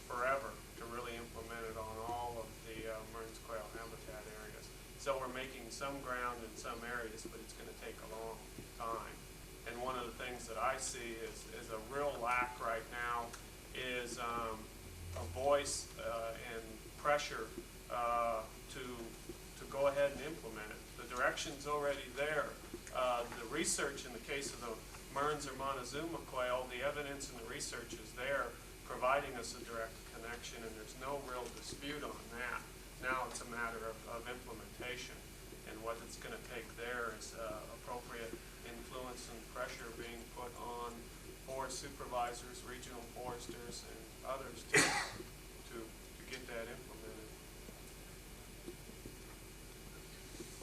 forever to really implement it on all of the Mearns quail habitat areas. So we're making some ground in some areas, but it's going to take a long time. And one of the things that I see is a real lack right now is a voice and pressure to go ahead and implement it. The direction's already there. The research in the case of the Mearns or Montezuma quail, the evidence and the research is there providing us a direct connection, and there's no real dispute on that. Now it's a matter of implementation, and what it's going to take there is appropriate influence and pressure being put on forest supervisors, regional foresters, and others to get that implemented.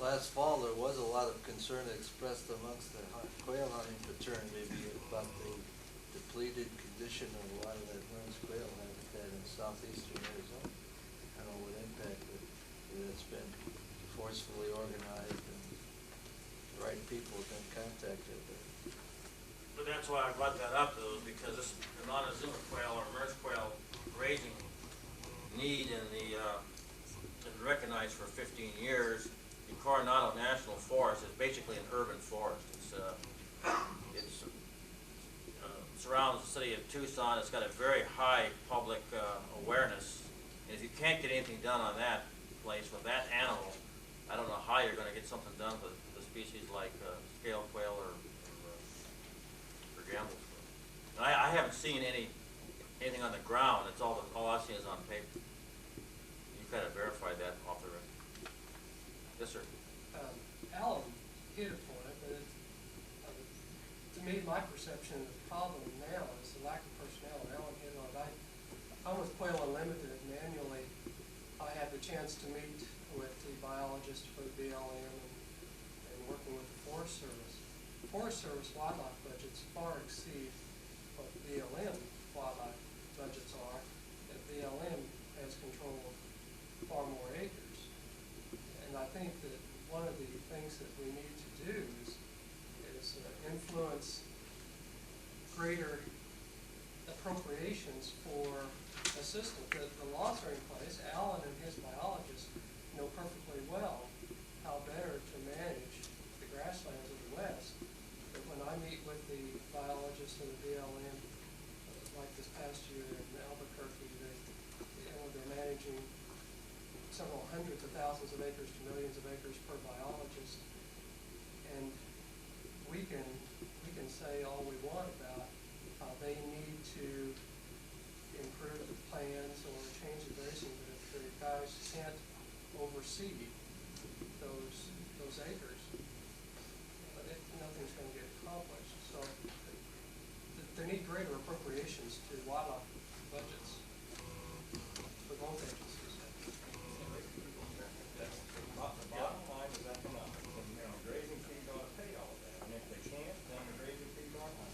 Last fall, there was a lot of concern expressed amongst the quail hunting fraternity about the depleted condition of a lot of that Mearns quail habitat in southeastern Arizona. I don't know what impact it's been forcefully organized and the right people have been contacted. But that's why I brought that up, though, because the Montezuma quail or Mearns quail grazing need in the been recognized for 15 years. The Coronado National Forest is basically an urban forest. It surrounds the city of Tucson. It's got a very high public awareness. And if you can't get anything done on that place with that animal, I don't know how you're going to get something done with a species like scale quail or gambles. And I haven't seen anything on the ground. It's all I've seen is on paper. You kind of verified that off the record. Yes, sir. Alan hit upon it, but to me, my perception of the problem now is the lack of personnel. Alan hit on it. I'm with Quail Unlimited, and annually I have the chance to meet with the biologist for the BLM and working with the Forest Service. The Forest Service wildlife budgets far exceed what BLM wildlife budgets are. That BLM has control of far more acres. And I think that one of the things that we need to do is influence greater appropriations for assistance. The laws are in place. Alan and his biologists know perfectly well how better to manage the grasslands of the West. But when I meet with the biologists of the BLM, like this past year in Albuquerque, they're managing several hundreds of thousands of acres to millions of acres per biologist, and we can say all we want about how they need to improve the plans or change the grazing, but if the guys can't oversee those acres, nothing's going to get accomplished. So they need greater appropriations to wildlife budgets for both agencies. The bottom line is economic. Grazing fees ought to pay all of that, and if they can't, then the grazing fees aren't high.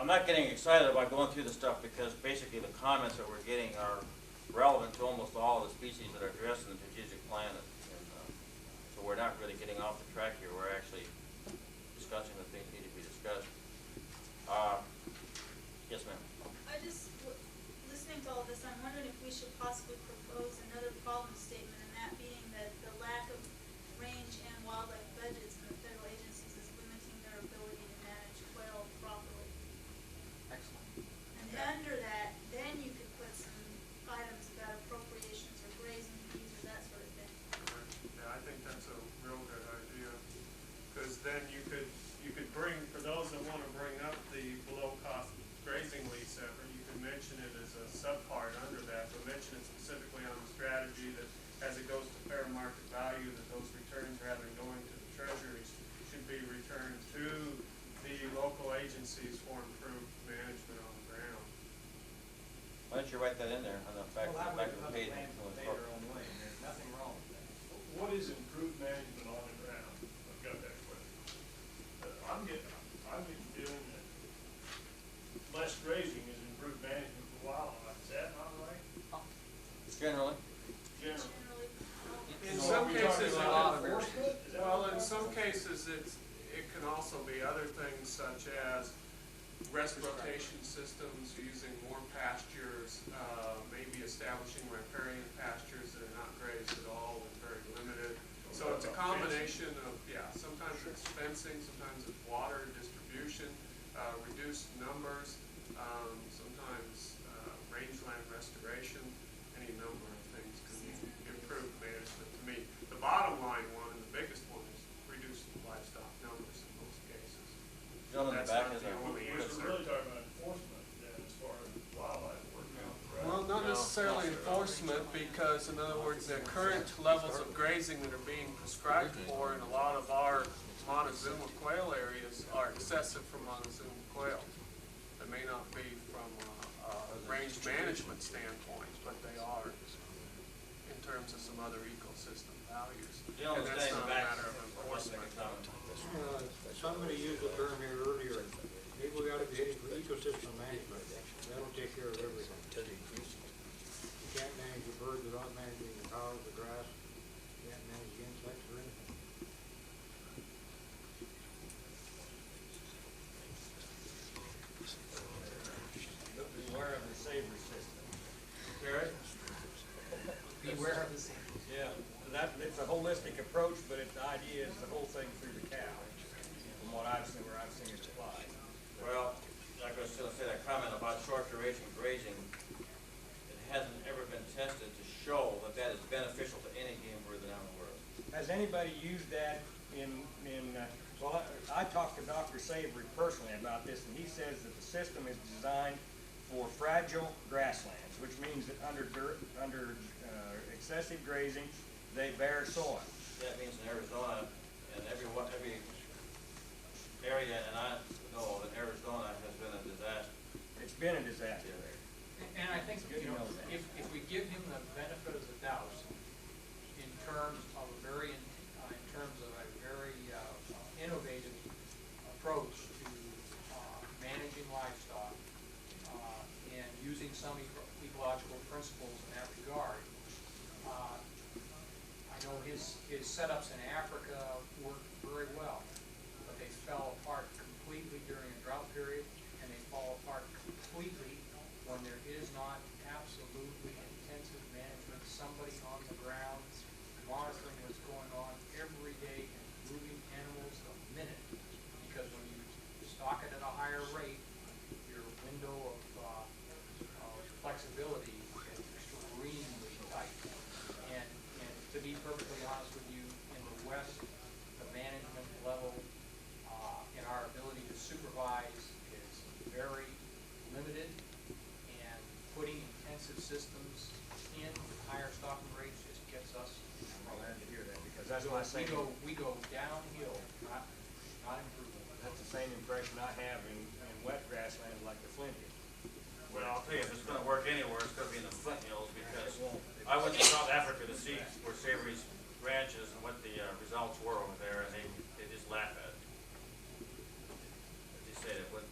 not getting excited about going through this stuff because basically the comments that we're getting are relevant to almost all the species that are addressed in the strategic plan. And, so we're not really getting off the track here. We're actually discussing the things that need to be discussed. Yes, ma'am. Listening to all this, I'm wondering if we should possibly propose another problem statement, and that being that the lack of range and wildlife budgets in the federal agencies is limiting their ability to manage quail properly. Excellent. And under that, then you could put some items about appropriations or grazing fees or that sort of thing. Yeah, I think that's a real good idea, because then you could bring, for those that want to bring up the below-cost grazing lease effort, you could mention it as a subpart under that, but mention it specifically on the strategy that as it goes to fair market value, that those returns, rather than going to the treasuries, should be returned to the local agencies for improved management on the ground. Why don't you write that in there on the back, Well, that back way of the other page? lands will pay their own way, and there's nothing wrong with that. What is improved management on the ground? I've got that question. I'm getting the feeling that less grazing is improved management for wildlife. Is that not right? Generally. Generally. In So some are we talking cases, about enforcement? Is that well, what in we're some talking cases, it can also be other things such as rest rotation systems, using more pastures, maybe establishing riparian pastures that are not grazed at all and very limited. So it's a combination of, sometimes it's fencing, sometimes it's water distribution, reduced numbers, sometimes rangeland restoration, any number of things can improve management. To me, the bottom line one and the biggest one is reduce livestock numbers in most cases. Gentleman in the That's back not has the a. only We're answer. really talking about enforcement then, as far as wildlife work now, correct? Well, not necessarily enforcement, because in other words, the current levels of grazing that are being prescribed for in a lot of our Montezuma quail areas are excessive for Montezuma quail. They may not be from a range management standpoint, but they are in terms of some other ecosystem values. And that's not a matter of enforcement. Somebody used the term here earlier, maybe we ought to be heading for ecosystem management. That'll take care of everything. You can't manage the birds without managing the cows, the grass, you can't manage the insects or anything. Beware of the savory system. Gary? Beware of the same. Yeah, it's a holistic approach, but the idea is the whole thing through the cow, from what I've seen, where I've seen it applied. Well, like I was going to say, that comment about short duration grazing, it hasn't ever been tested to show that that is beneficial to any game bird around the world. Has anybody used that well, I talked to Dr. Savory personally about this, and he says that the system is designed for fragile grasslands, which means that under excessive grazing, they bear soil. That means in Arizona, and every area, and I know that Arizona has been a disaster. It's been a disaster there. And I think, Good to know that. if we give him the benefit of the doubt in terms of a very innovative approach to managing livestock and using some ecological principles in that regard, I know his setups in Africa worked very well, but they fell apart completely during a drought period, and they fall apart completely when there is not absolutely intensive management, somebody on the ground monitoring what's going on every day and moving animals a minute. Because when you stock it at a higher rate, your window of flexibility is extremely tight. And to be perfectly honest with you, in the West, the management level and our ability to supervise is very limited, and putting intensive systems in with higher stocking rates just gets us. I'm glad to hear that, because that's my same. We go downhill, not improving. That's the same impression I have in wet grasslands like the Flint Hills. Well, I'll tell you, if it's going to work anywhere, it's going to be in the Flint Hills, because I went to South Africa to see where Savory's ranches and what the results were over there, and they just laugh at it. As you say, that what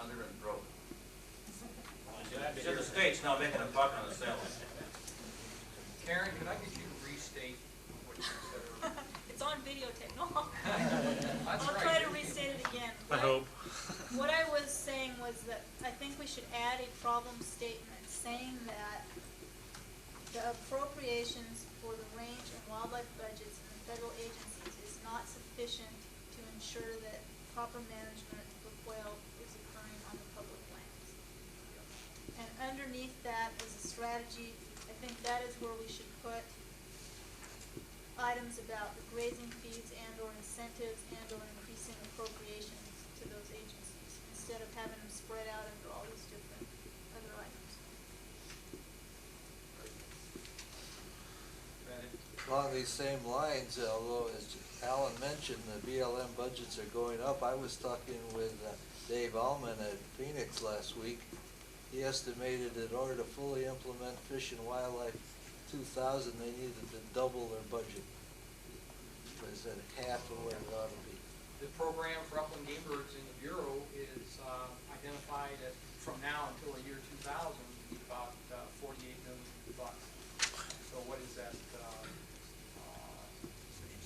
under and broke. So the state's now making a buck on the sale. Karen, could I get you to restate what you said? It's on videotape, no? That's I'll right. try to restate it again. I hope. What I was saying was that I think we should add a problem statement saying that the appropriations for the range and wildlife budgets in the federal agencies is not sufficient to ensure that proper management of quail is occurring on the public lands. And underneath that is a strategy. I think that is where we should put items about the grazing fees and or incentives and or increasing appropriations to those agencies instead of having them spread out into all these different other items. Along these same lines, although as Alan mentioned, the BLM budgets are going up. I was talking with Dave Allman at Phoenix last week. He estimated in order to fully implement Fish and Wildlife 2000, they needed to double their budget. It was at half of what it ought to be. The program for upland game birds in the Bureau is identified at, from now until the year 2000, to be about $48 million. So what is that, 7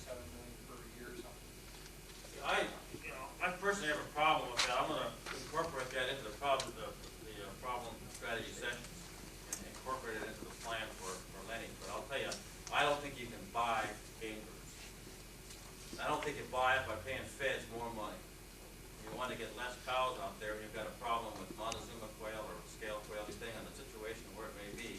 million per year or something? I personally have a problem with that. I'm gonna incorporate that into the problem strategy sessions and incorporate it into the plan for lending. But I'll tell you, I don't think you can buy game birds. I don't think you buy it by paying feds more money. You want to get less cows out there, and you've got a problem with Montezuma quail or scale quail, depending on the situation where it may be.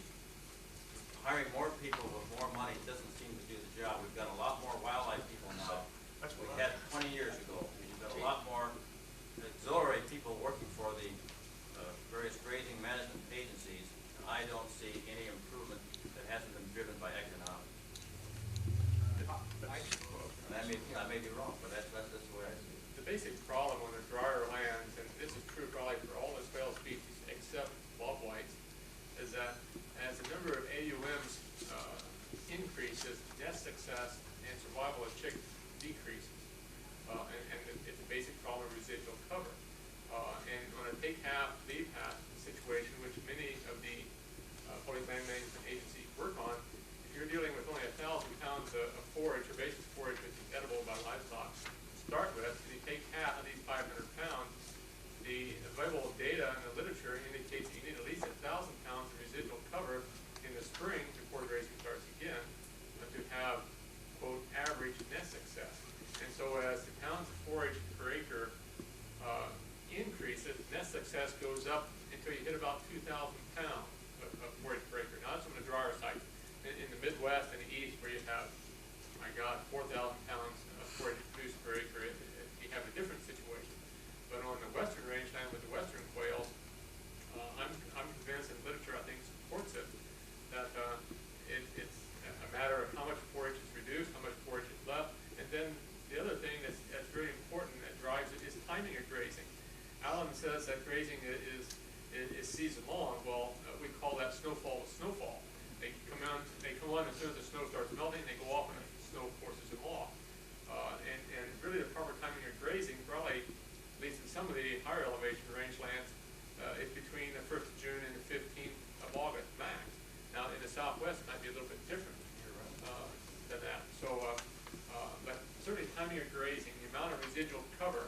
Hiring more people with more money doesn't seem to do the job. We've got a lot more wildlife people now than we had 20 years ago. We've got a lot more auxiliary people working for the various grazing management agencies. And I don't see any improvement that hasn't been driven by economics. And I may be wrong, but that's the way I see it. The basic problem on the drier lands, and this is true probably for all the quail species except bob whites, is that as the number of AUMs increases, nest success and survival of chicks decreases. And it's a basic problem of residual cover. And on a take half, leave half situation, which many of the public land management agencies work on, if you're dealing with only 1,000 pounds of forage or basic forage which is edible by livestock to start with, and you take half of these 500 pounds, the available data in the literature indicates you need at least 1,000 pounds of residual cover in the spring before grazing starts again to have, quote, average nest success. And so as the pounds of forage per acre increases, nest success goes up until you hit about 2,000 pounds of forage per acre. Now that's on the drier sites. In the Midwest and the East where you have, my God, 4,000 pounds of forage produced per acre, you have a different situation. But on the western rangeland with the western quails, I'm convinced, and literature I think supports it, that it's a matter of how much forage is reduced, how much forage is left, and then the other thing that's very important that drives it is timing of grazing. Alan says that grazing is season long. Well, we call that snowfall with snowfall. They come on as soon as the snow starts melting, they go off and the snow forces them off. And really the proper timing of grazing, probably, at least in some of the higher elevation rangelands, is between the 1st of June and the 15th of August max. Now in the Southwest it might be a little bit different than that. So, but certainly timing of grazing, the amount of residual cover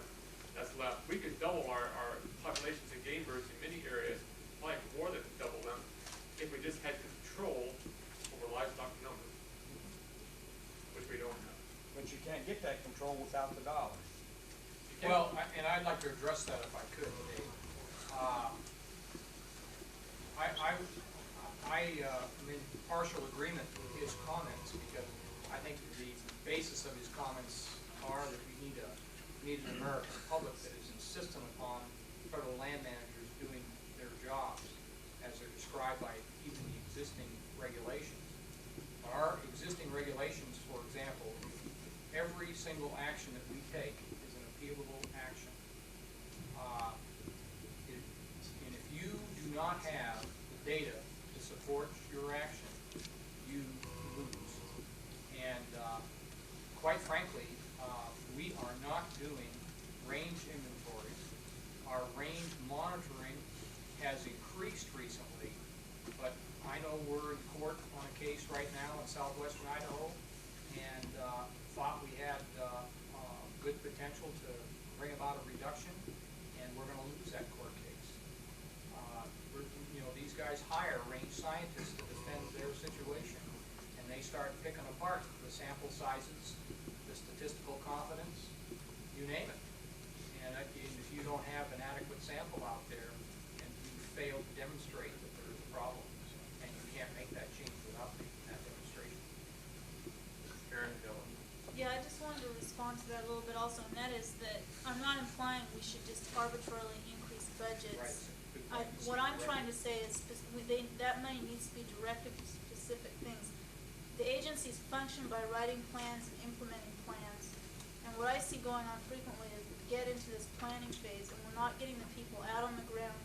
that's left, we could double our populations of game birds in many areas, probably more than double them, if we just had control over livestock numbers, which we don't have. But you can't get that control without the dollars. Well, and I'd like to address that if I could, Dave. I'm in partial agreement with his comments because I think the basis of his comments are that we need an American public that is insistent upon federal land managers doing their jobs as they're described by even the existing regulations. Our existing regulations, for example, every single action that we take is an appealable action. And if you do not have the data to support your action, you lose. And quite frankly, we are not doing range inventories our range monitoring has increased recently, but I know we're in court on a case right now in southwestern Idaho, and thought we had good potential to bring about a reduction, and we're going to lose that court case. These guys hire range scientists to defend their situation, and they start picking apart the sample sizes, the statistical confidence, you name it. And if you don't have an adequate sample out there, and you fail to demonstrate that there is a problem, and you can't make that change without making that demonstration. Karen, go on. Yeah, I just wanted to respond to that a little bit also, and that is that I'm not implying we should just arbitrarily increase budgets. Right. What I'm trying to say is that money needs to be directed to specific things. The agencies function by writing plans and implementing plans. And what I see going on frequently is we get into this planning phase and we're not getting the people out on the ground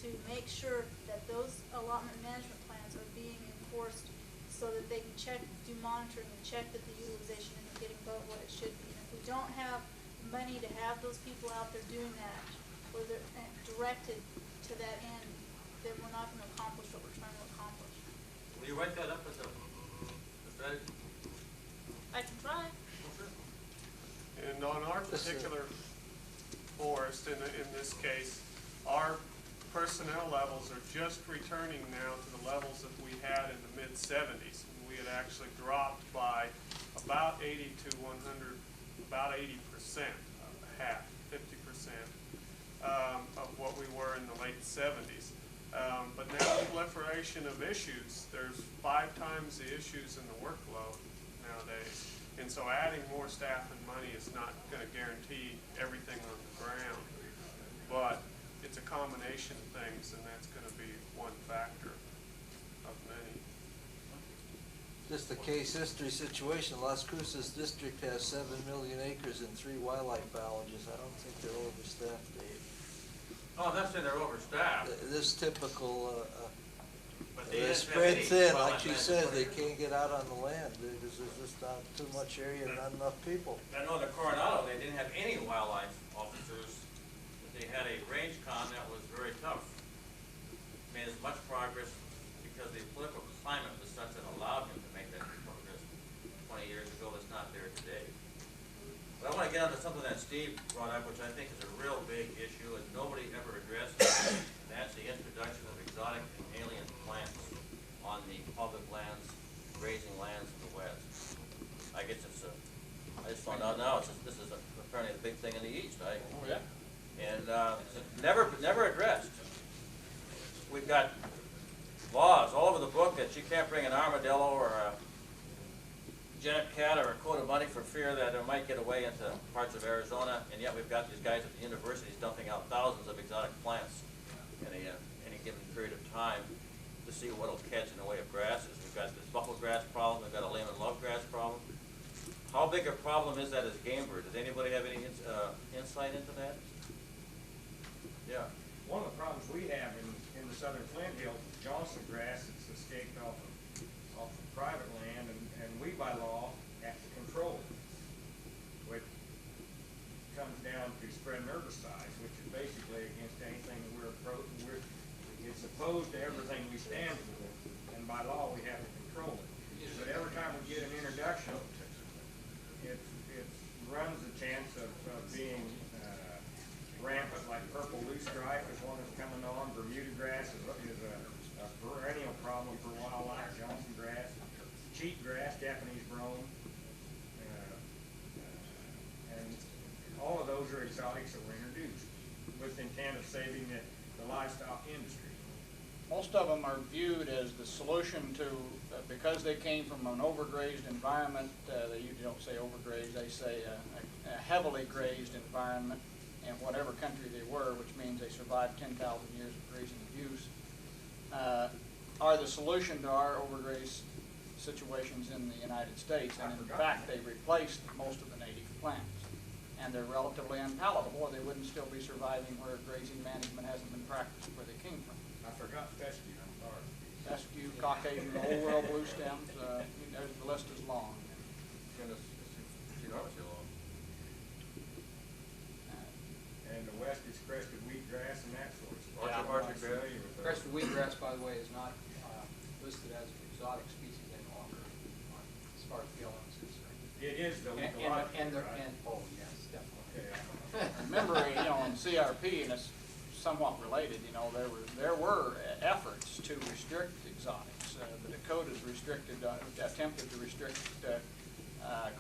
to make sure that those allotment management plans are being enforced so that they can do monitoring and check that the utilization isn't getting above what it should be. And if we don't have money to have those people out there doing that, or they're directed to that end, then we're not going to accomplish what we're trying to accomplish. Will you write that up as a strategy? I can try. And on our particular forest, in this case, our personnel levels are just returning now to the levels that we had in the mid-70s. We had actually dropped by about 80 to 100, about 80%, half, 50%. Of what we were in the late 70s. But now the proliferation of issues, there's 5 times the issues in the workload nowadays. And so adding more staff and money is not going to guarantee everything on the ground. But it's a combination of things, and that's going to be one factor of many. Just a case history situation, Las Cruces District has 7 million acres and 3 wildlife biologists. I don't think they're overstaffed, Dave. Oh, I'm not saying they're overstaffed. This typical, But they they're didn't have spread any thin, wildlife like she management said, they plan. can't get out on the land because there's just not too much area and not enough people. I know in the Coronado, they didn't have any wildlife officers, but they had a range con that was very tough. Made as much progress because the political climate was such that allowed him to make that progress 20 years ago that's not there today. But I want to get onto something that Steve brought up, which I think is a real big issue and nobody ever addressed, and that's the introduction of exotic and alien plants on the public lands, grazing lands in the West. I guess I just found out now, this is apparently a big thing in the East, right? Oh, yeah. And never addressed. We've got laws all over the book that you can't bring an armadillo or a Janet cat or a coat of money for fear that it might get away into parts of Arizona, and yet we've got these guys at the universities dumping out thousands of exotic plants in any given period of time to see what will catch in the way of grasses. We've got this buffalo grass problem, we've got a lemon love grass problem. How big a problem is that as game bird? Does anybody have any insight into that? Yeah. One of the problems we have in the southern Flint Hills is Johnson grass that's escaped off of private land, and we by law have to control it, which comes down to spreading herbicides, which is basically against anything that it's opposed to everything we stand for, and by law we have to control it. But every time we get an introduction, it runs the chance of being rampant, like purple loosestrife is one that's coming on. Bermuda grass is a perennial problem for wildlife. Johnson grass, cheat grass, Japanese brome, and all of those are exotics that were introduced with the intent of saving the livestock industry. Most of them are viewed as the solution to, because they came from an overgrazed environment, they usually don't say overgrazed, they say a heavily grazed environment in whatever country they were, which means they survived 10,000 years of grazing abuse, are the solution to our overgrazed situations in the United States. And in fact, they replaced most of the native plants. And they're relatively unpalatable, or they wouldn't still be surviving where grazing management hasn't been practiced where they came from. I forgot fescue, I'm sorry. Fescue, Caucasian, the old world blue stems, the list is long. It's enormously long. And the West is crested wheatgrass listed as an exotic species any longer, as far as the element is concerned. It is the And, ecological, right? oh, yes, definitely. Yeah. Remember, in CRP, and it's somewhat related, there were efforts to restrict exotics. The Dakotas attempted to restrict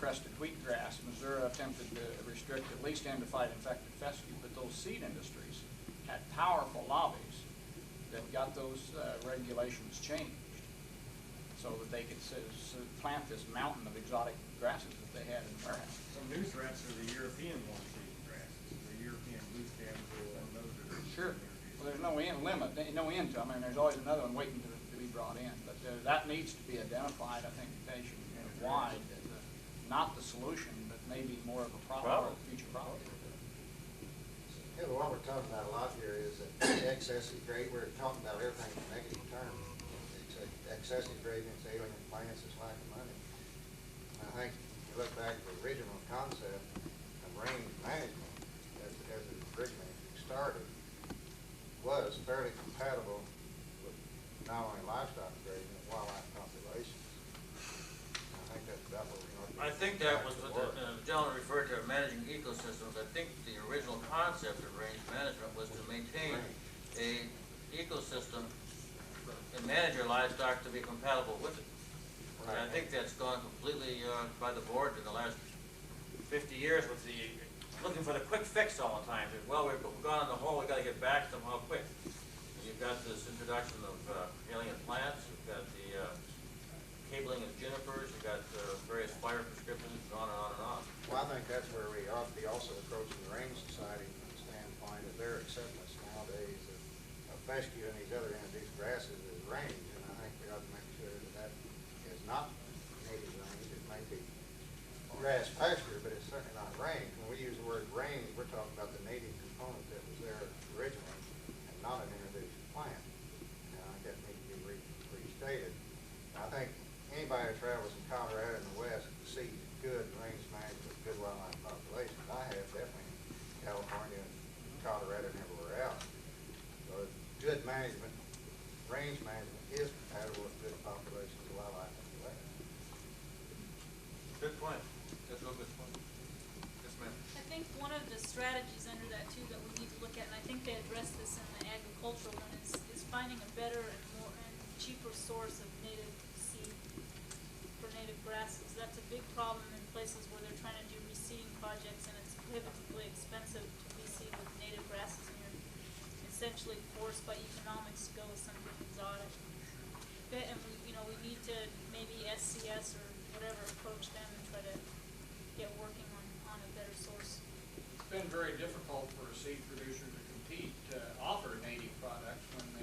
crested wheatgrass. Missouri attempted to restrict at least endophyte infected fescue, but those seed industries had powerful lobbies that got those regulations changed so that they could plant this mountain of exotic grasses that they had in warehouse. Some new threats are the European one-seed grasses, the European blue stem and those that are. Sure. Well, there's no end to them. I mean, there's always another one waiting to be brought in. But that needs to be identified, I think, nationwide as not the solution, but maybe more of a problem or a future problem. Yeah, but what we're talking about a lot here is that excessive grazing. We're talking about everything in negative terms. Excessive grazing, it's alien plants, it's lack of money. And I think if you look back at the original concept of range management, as it originally started, was fairly compatible with not only livestock grazing, but wildlife populations. I think that's about what we ought to. I think that was what the gentleman referred to, managing ecosystems. I think the original concept of range management was to maintain a ecosystem and manage your livestock to be compatible with it. And I think that's gone completely by the board in the last 50 years with the looking for the quick fix all the time. Well, we've gone on the hole, we've got to get back somehow quick. And you've got this introduction of alien plants, you've got the cabling of junipers, you've got various fire prescriptions, and on and on and on. Well, I think that's where we ought to be also approaching the Range Society from the standpoint of their acceptance nowadays of fescue and these other introduced grasses as range. And I think we ought to make sure that is not native range. It may be grass pasture, but it's certainly not range. When we use the word range, we're talking about the native component that was there originally and not an introduced plant. And I think that needs to be restated. I think anybody that travels in Colorado in the West sees good range management, good wildlife populations. I have definitely in California, Colorado, and everywhere else. So good management, range management is compatible with good populations of wildlife in the West. Good point. That's a real good point. Yes, ma'am. I think one of the strategies under that too that we need to look at, and I think they addressed this in the agricultural one, is finding a better and cheaper source of native seed for native grasses. That's a big problem in places where they're trying to do reseeding projects and it's prohibitively expensive to reseed with native grasses, and you're essentially forced by economics to go with something exotic. And we need to maybe SCS or whatever approach them and try to get working on a better source. It's been very difficult for a seed producer to compete, to offer native products when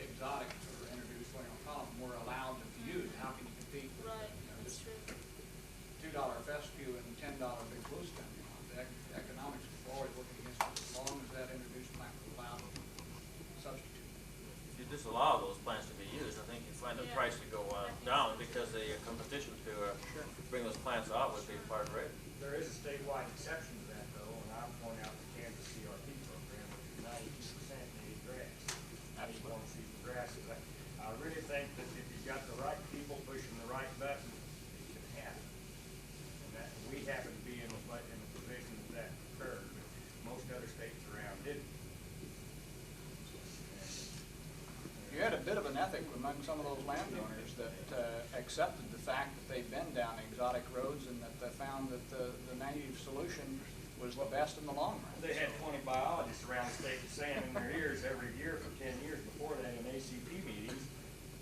exotics were introduced, when were allowed to be used. How can you compete with That's true. $2 fescue and $10 big blue stem? The economics is always working against it as long as that introduced plant was allowed to substitute. If you disallow those plants to be used, I think you find the price to go down because the competition to bring those plants out would be far greater. There is a statewide exception to that though, and I'll point out the Kansas CRP program, which is 92% native grass. That's one seed grasses. I really think that if you've got the right people pushing the right button, it can happen. And that we happen to be in a position that occurred, but most other states around didn't. You had a bit of an ethic among some of those landowners that accepted the fact that they'd been down exotic roads and that they found that the native solution was the best in the long run. They had 20 biologists around the state saying in their ears every year for 10 years before that in ACP meetings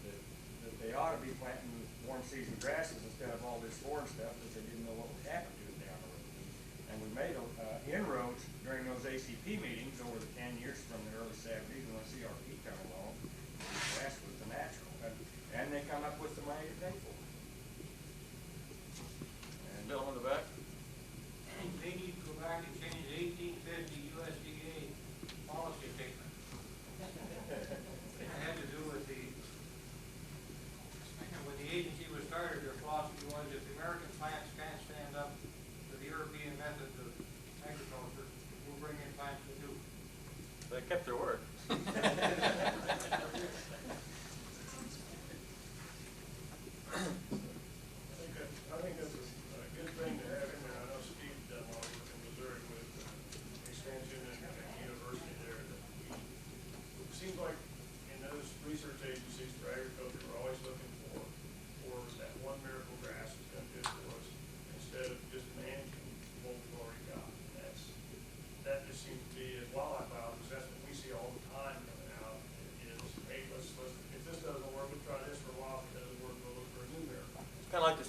that they ought to be planting warm season grasses instead of all this foreign stuff that they didn't know what would happen to it down the road. And we made inroads during those ACP meetings over the 10 years from the early 70s when the CRP came along. Grass was the natural, and they come up with the money to pay for it. And Bill in the back. They need to go back and change the 1850 USDA policy statement. It had to do with the when the agency was started, their philosophy was if the American plants can't stand up to the European methods of agriculture, we'll bring in plants that do. They kept their word.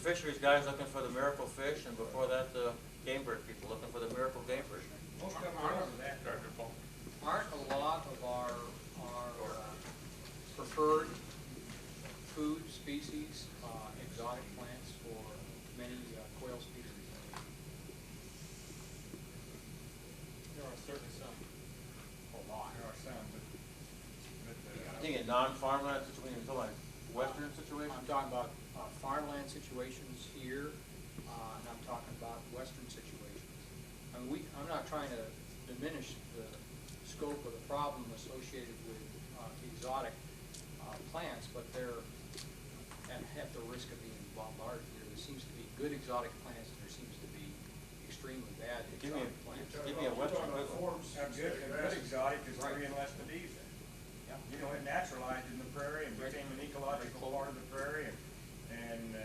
fisheries guys looking for the miracle fish, and before that, the game bird people looking for the miracle game bird. Most of them are over that. Dr. Paul. Aren't a lot of our preferred food species exotic plants for many quail species? There are certainly some. A lot. There are some, but I think in non-farmland situations, like western situations. I'm talking about farmland situations here, and I'm talking about western situations. I mean, I'm not trying to diminish the scope of the problem associated with exotic plants, but they're at the risk of being bombarded here. There seems to be good exotic plants, and there seems to be extremely bad exotic plants. Give me a western good one. a good exotic is three and less than these. You know, it naturalized in the prairie and became an ecological part of the prairie, and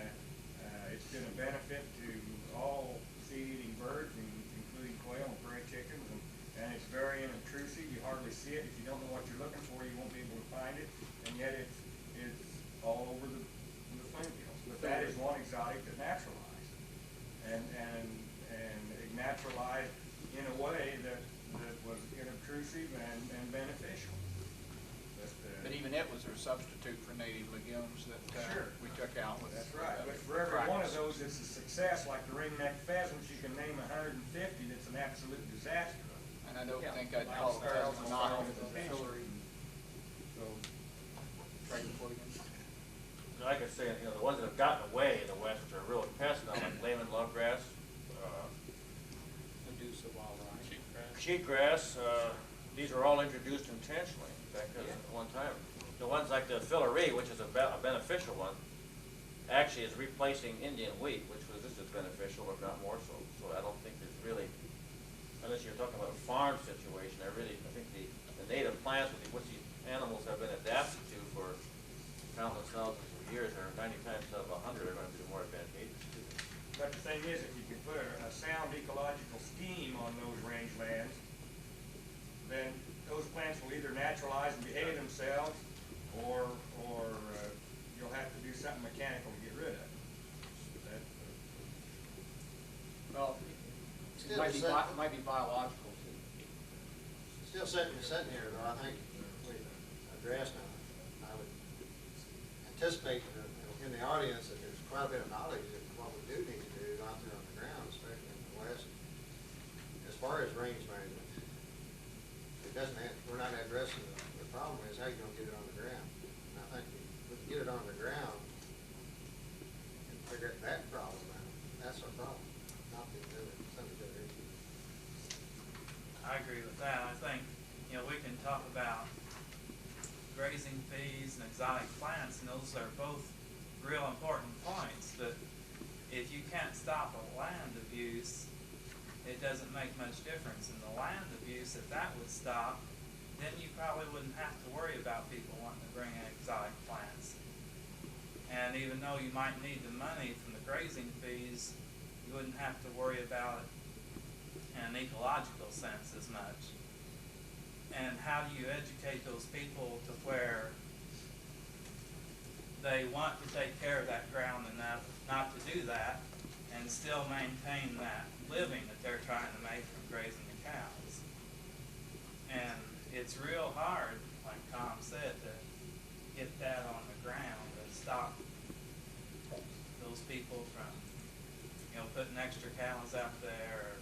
it's been a benefit to all seed-eating birds, including quail and prairie chickens, and it's very unobtrusive. You hardly see it. If you don't know what you're looking for, you won't be able to find it, and yet it's all over the fluvials. But that is one exotic that naturalized, and it naturalized in a way that was unobtrusive and beneficial. But even it was a substitute for native legumes that we took out with. That's right. But for every one of those that's a success, like the ringneck pheasants, you can name 150 that's an absolute disaster. And I don't think I'd call it a knock with the fillery. So, Try before again. Like I say, you know, the ones that have gotten away in the west, which are real pests now, like lemon lovegrass, Medusa wild rice. cheatgrass, these were all introduced intentionally. In fact, at one time, the ones like the fillery, which is a beneficial one, actually is replacing Indian wheat, which was just as beneficial, if not more so. So I don't think there's really, unless you're talking about a farm situation, I think the native plants, which these animals have been adapted to for countless thousands of years, are 90 times out of 100 are going to be more advantageous to them. but the thing is, if you can put a sound ecological scheme on those rangelands, then those plants will either naturalize and behave themselves, or you'll have to do something mechanical to get rid of it. Well, it might be biological too. Still sitting here, though, I think we addressed it. I would anticipate in the audience that there's quite a bit of knowledge of what we do need to do out there on the ground, especially in the west. As far as range management, we're not addressing the problem is how you're going to get it on the ground. And I think we can get it on the ground and figure that problem out. That's our problem, not the other, some of the other issues. I agree with that. I think, you know, we can talk about grazing fees and exotic plants, and those are both real important points, but if you can't stop a land abuse, it doesn't make much difference. In the land abuse, if that would stop, then you probably wouldn't have to worry about people wanting to bring in exotic plants. And even though you might need the money from the grazing fees, you wouldn't have to worry about it in an ecological sense as much. And how do you educate those people to where they want to take care of that ground enough not to do that and still maintain that living that they're trying to make from grazing the cows? And it's real hard, like Tom said, to get that on the ground and stop those people from, you know, putting extra cows out there or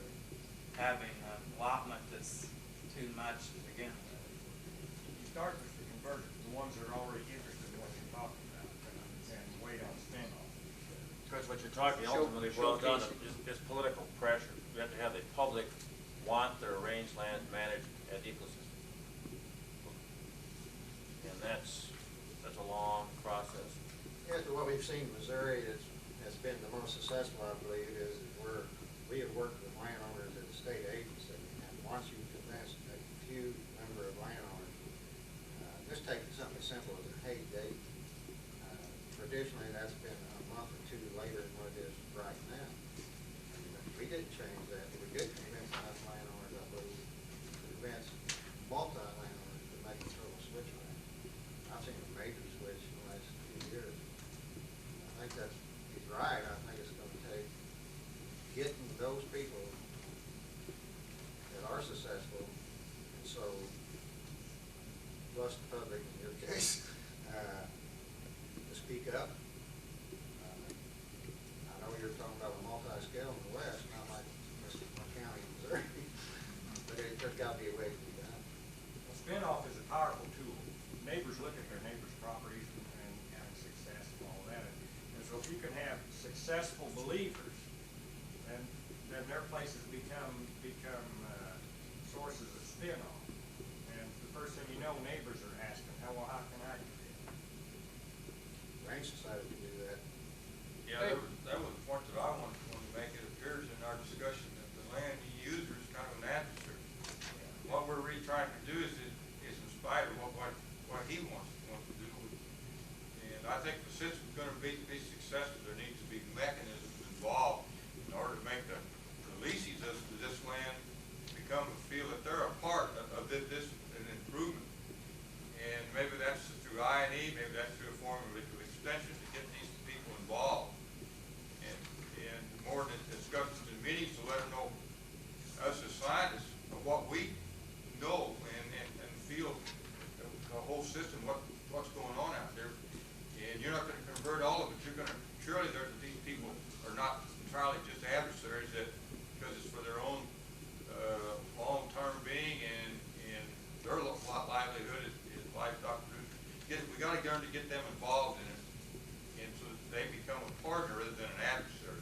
having an allotment that's too much to begin with. You start with the converters, the ones that are already interested in what you're talking about, and wait on spin-off. Because what you're talking ultimately boils down to is political pressure. You have to have the public want their rangeland managed as ecosystems. And that's a long process. After what we've seen in Missouri, has been the most successful, I believe, is where we have worked with landowners at the state agency, and once you convince a few number of landowners, just take something as simple as a hay date. Traditionally, that's been a month or two later than what it is right now. We didn't change that. We did convince enough landowners, I believe, to convince multi-landowners to make a total switch on it. I've seen a major switch in the last few years. I think he's right. I think also, plus the public in your case, to speak up. I know you're talking about a multi-scale in the west, not like this county, Missouri, but there's got to be a way to do that. A spin-off is a powerful tool. Neighbors look at their neighbors' properties and success and all that. And so if you can have successful believers, then their places become sources of spin-off. And the first thing you know, neighbors are asking, how can I do that? Range Society can do that. Yeah, that was the point that I wanted to make. It appears in our discussion that the land user is kind of an adversary. What we're really trying to do is in spite of what he wants to do. And I think the system's gonna be successful. There needs to be mechanisms involved in order to make the leases of this land become feel that they're a part of this an improvement. And maybe that's through I&E, maybe that's through a form of extension to get these people involved. And more than discussions in meetings to let them know, us as scientists, of what we know and feel the whole system, what's going on out there. And you're not gonna convert all of it. You're gonna, surely these people are not entirely just adversaries because it's for their own long-term being and their livelihood is livestock producers. We gotta learn to get them involved in it, and so that they become a partner rather than an adversary.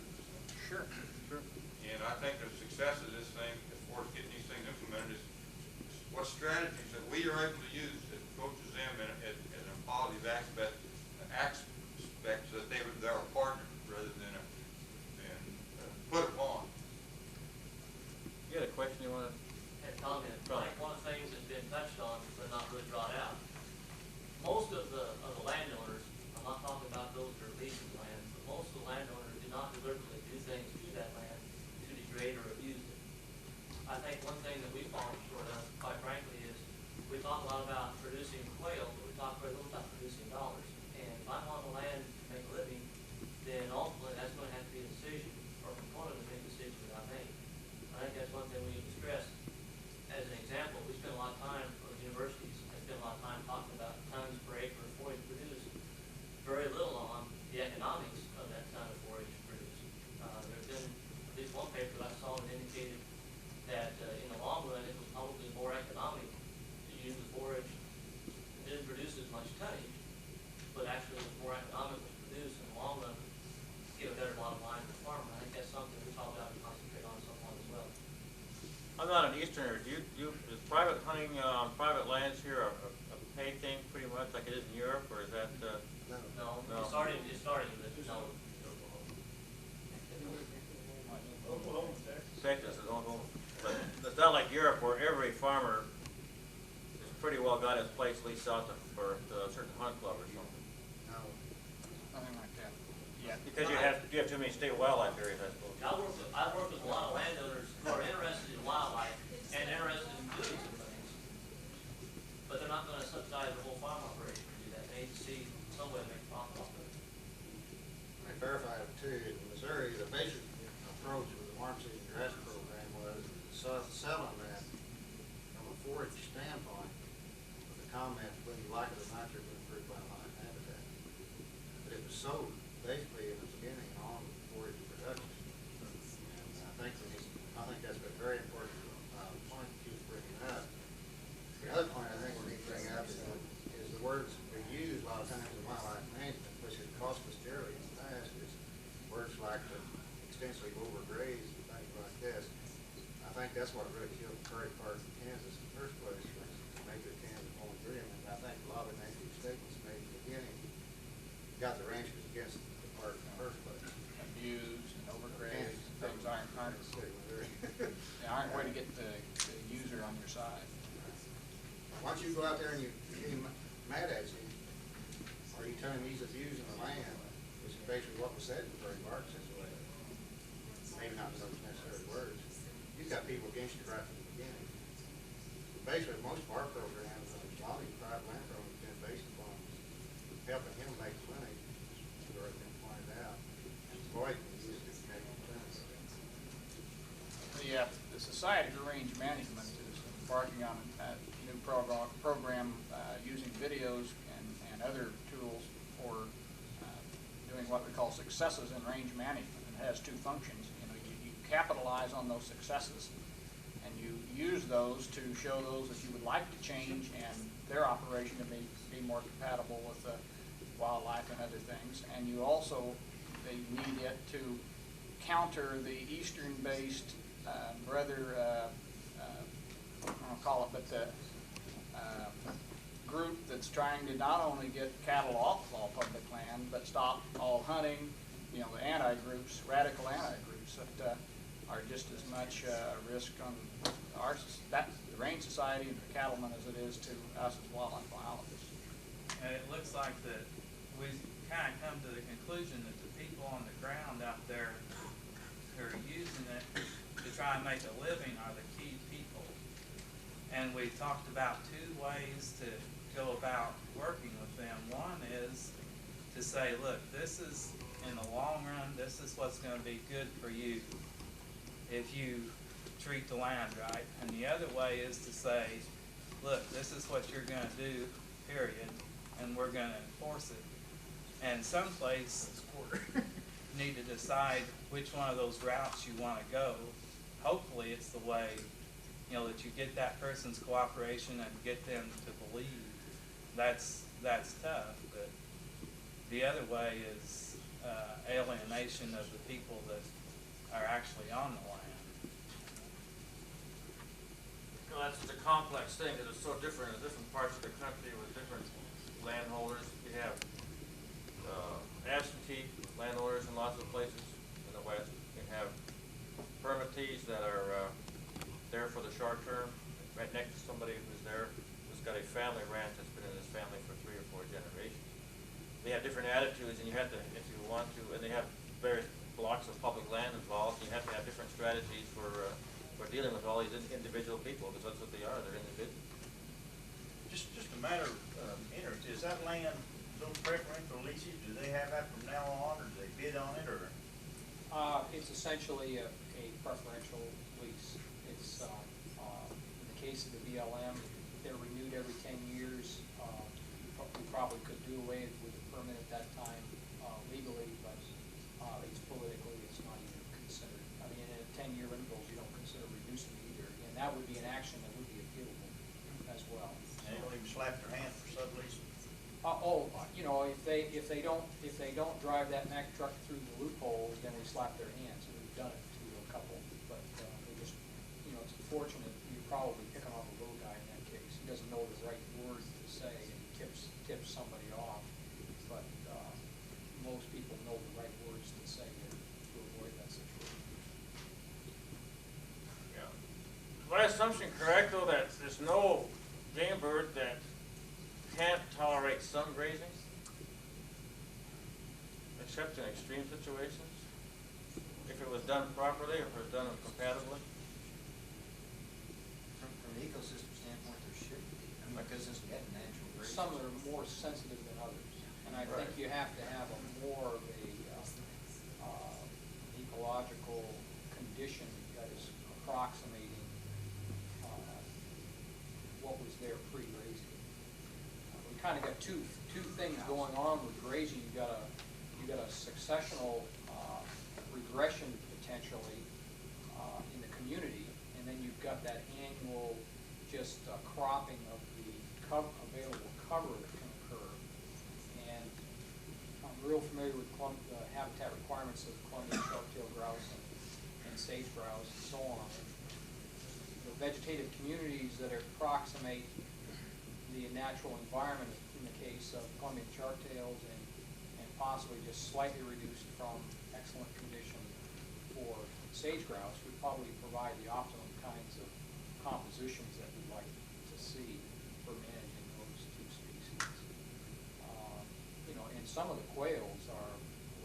Sure. And I think the success of this thing, as far as getting these things implemented, is what strategies that we are able to use that coaches them in a positive aspect so that they're a partner rather than put upon. You had a question you want to? Had a comment. I think one of the things that's been touched on but not really brought out, most of the landowners, I'm not talking about those that are leasing land, but most of the landowners do not deliberately do things to that land to degrade or abuse it. I think one thing that we've fallen short of, quite frankly, is we talk a lot about producing quail, but we talk very little about producing dollars. And if I'm on the land to make a living, then ultimately that's going to have to be a decision, or a component of any decision that I make. I think that's one thing we need to stress. As an example, we spend a lot of time, or the universities have spent a lot of time talking about tons per acre of forage produced, very little on the economics of that ton of forage produced. There's been at least one paper that I saw that indicated that in the long run it was probably more economic to use the forage. It didn't produce as much tonnage, but actually it was more economical to produce in the long run, get a better bottom line for the farmer. I think that's something we probably ought to concentrate on somewhat as well. I'm not an Easterner. Is private hunting on private lands here a paid thing pretty much like it is in Europe, or is that? No. It's starting with no. Oklahoma, Texas is Oklahoma. But it's not like Europe where every farmer has pretty well got his place leased out for a certain hunt club or something. No. Nothing like that. Yeah. Because you have too many state wildlife areas, I suppose. I work with a lot of landowners who are interested in wildlife and interested in doing some things, but they're not going to subsidize the whole farm operation to do that. They need to see some way to make profit off of it. I verified it too. In Missouri, the basic approach with the warm season grass program was selling that from a forage standpoint with the comment, whether you like it or not, you're going to improve wildlife habitat. But it was sold basically in the beginning on forage production. And I think that's been very important point that you was bringing up. The other point I think we need to bring up is the words we use a lot of times in wildlife management, which has cost us dearly in the past, is words like extensively overgrazed and things like this. I think that's what really killed the prairie park in Kansas in the first place, was Major Kansas Home Agreement. And I think a lot of the negative statements made in the beginning got the ranchers against the park in the first place. Abused and overgrazed, things aren't a way to get the user on your side. Once you go out there and you get him mad at you, or you tell him he's abusing the land, which is basically what was said in the prairie park situation, maybe not in those necessary words, you've got people against you right from the beginning. Basically, most of our programs, a lot of these private land programs have been based upon helping him make money, as we've already been pointed out, and avoiding the use of making sense. The Society for Range Management is embarking on a new program using videos and other tools for doing what we call successes in range management. It has two functions. You capitalize on those successes, and you use those to show those that you would like to change and their operation to be more compatible with wildlife and other things. And you also, they need it to counter the eastern-based, I don't call it, but the group that's trying to not only get cattle off all public land, but stop all hunting, the anti-groups, radical anti-groups that are just as much risk on the Range Society and the cattlemen as it is to us as wildlife biologists. And it looks like that we've kind of come to the conclusion that the people on the ground out there who are using it to try and make a living are the key people. And we talked about two ways to go about working with them. One is to say, look, this is, in the long run, this is what's going to be good for you if you treat the land right. And the other way is to say, look, this is what you're going to do, period, and we're going to enforce it. And someplace you need to decide which one of those routes you want to go. Hopefully it's the way, that you get that person's cooperation and get them to believe. That's tough, but the other way is alienation of the people that are actually on the land. That's a complex thing because it's so different in different parts of the country with different landholders. We have absentee landowners in lots of places in the West. We have permittees that are there for the short term, right next to somebody who's there, who's got a family ranch that's been in his family for 3 or 4 generations. They have different attitudes, and you have to, if you want to, and they have various blocks of public land involved. You have to have different strategies for dealing with all these individual people, because that's what they are. They're individuals. Just a matter of interest. Is that land those preferential leases? Do they have that from now on, or do they bid on it, or? It's essentially a preferential lease. It's, in the case of the BLM, they're renewed every 10 years. We probably could do away with the permit at that time legally, but it's politically, it's not even considered. I mean, at 10-year intervals, you don't consider reducing it either. And that would be an action that would be appealable as well. And they don't even slap their hand for subleasing? If they don't drive that Mack truck through the loophole, then we slap their hands, and we've done it to a couple. But they just, it's unfortunate. You probably pick on the little guy in that case. He doesn't know the right words to say, and he tips somebody off. But most people know the right words to say to avoid that situation. Yeah. Is my assumption correct, though, that there's no game bird that can't tolerate some grazing, except in extreme situations, if it was done properly, or if it was done compatibly? From an ecosystem standpoint, there should be, because it's net natural grazing. Some that are more sensitive than others, and I think you have to have a more of a ecological condition that is approximating what was there pre-grazing. We kind of got two things going on with grazing. You got a successional regression potentially in the community, and then you've got that annual just cropping of the available cover that can occur. And I'm real familiar with the habitat requirements of Columbian sharp-tailed grouse and sage grouse and so on. The vegetative communities that approximate the natural environment in the case of Columbian sharp-tails and possibly just slightly reduced from excellent condition for sage grouse would probably provide the optimum kinds of compositions that we'd like to see for managing those two species. And some of the quails are,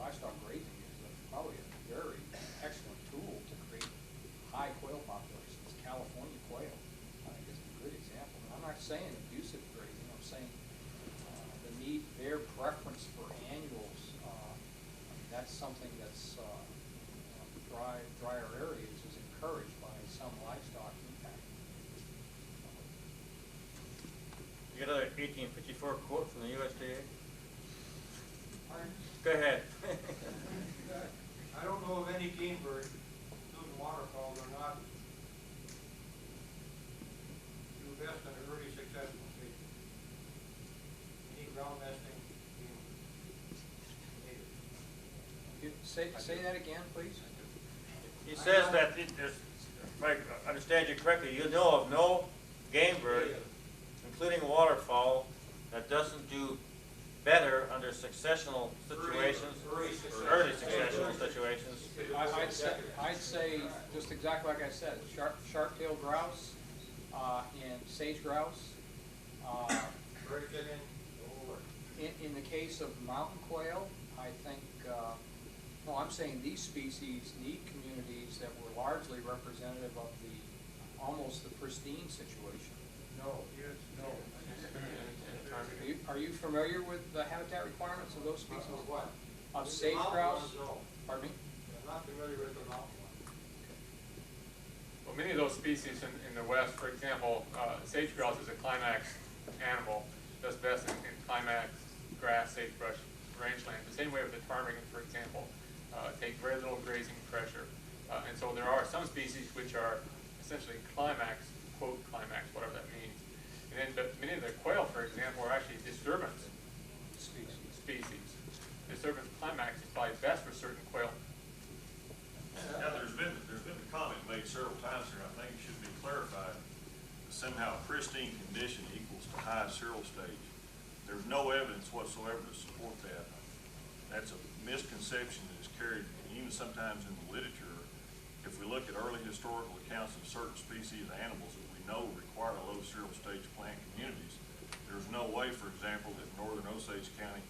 livestock grazing is probably a very excellent tool to create high quail populations. California quail, I think, is a good example. And I'm not saying abusive grazing, I'm saying their preference for annuals, that's something that's drier areas is encouraged by some livestock impact. 1854 quote from the USDA? Go ahead. I don't know of any game bird, including waterfowl, or not do best in an early successful stage. Any ground nesting, Say that again, please. He says that, if I understand you correctly, you know of no game bird, including waterfowl, that doesn't do better under successional situations, early successional situations. I'd say, just exactly like I said, sharp-tailed grouse, and sage grouse. In the case of mountain quail, I think, no, I'm saying these species need communities that were largely representative of almost the pristine situation. no, yes, no. Are you familiar with the habitat requirements of those species? Of what? Of sage grouse? No, Pardon me? I'm not familiar with the mountain one. Well, many of those species in the west, for example, sage grouse is a climax animal, does best in climax grass, sagebrush, rangeland. The same way with the ptarmigan, for example, take very little grazing pressure. And so there are some species which are essentially climax, quote climax, whatever that means. And then, but many of the quail, for example, are actually disturbance species. Disturbance climax is probably best for certain quail. Now, there's been a comment made several times here, I think it should be clarified, that somehow pristine condition equals to high cereal stage. There's no evidence whatsoever to support that. That's a misconception that is carried even sometimes in the literature. If we look at early historical accounts of certain species of animals that we know require low cereal stage plant communities, there's no way, for example, that in northern Osage County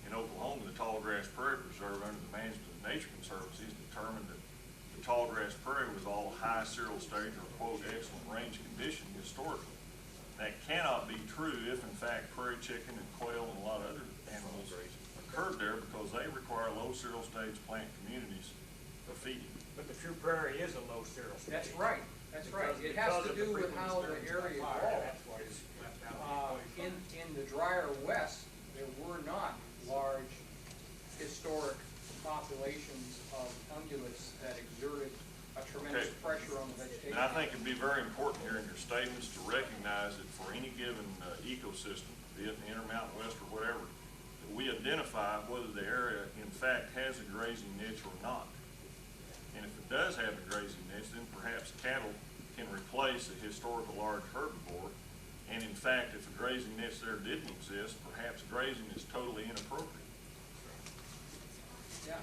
in Oklahoma, the Tall Grass Prairie Preserve under the management of Nature Conservancy determined that the tall grass prairie was all high cereal stage or quote excellent range condition historically. That cannot be true if in fact prairie chicken and quail and a lot of other animals occurred there because they require low cereal stage plant communities for feeding. But the true prairie is a low cereal stage. That's right. That's right. It has to do with how the area evolved. That's why it's left out. In the drier west, there were not large historic populations of ungulates that exerted a tremendous pressure on the vegetation. And I think it'd be very important here in your statements to recognize that for any given ecosystem, be it in the Intermountain West or whatever, that we identify whether the area in fact has a grazing niche or not. And if it does have a grazing niche, then perhaps cattle can replace a historical large herbivore. And in fact, if a grazing niche there didn't exist, perhaps grazing is totally inappropriate. Yeah.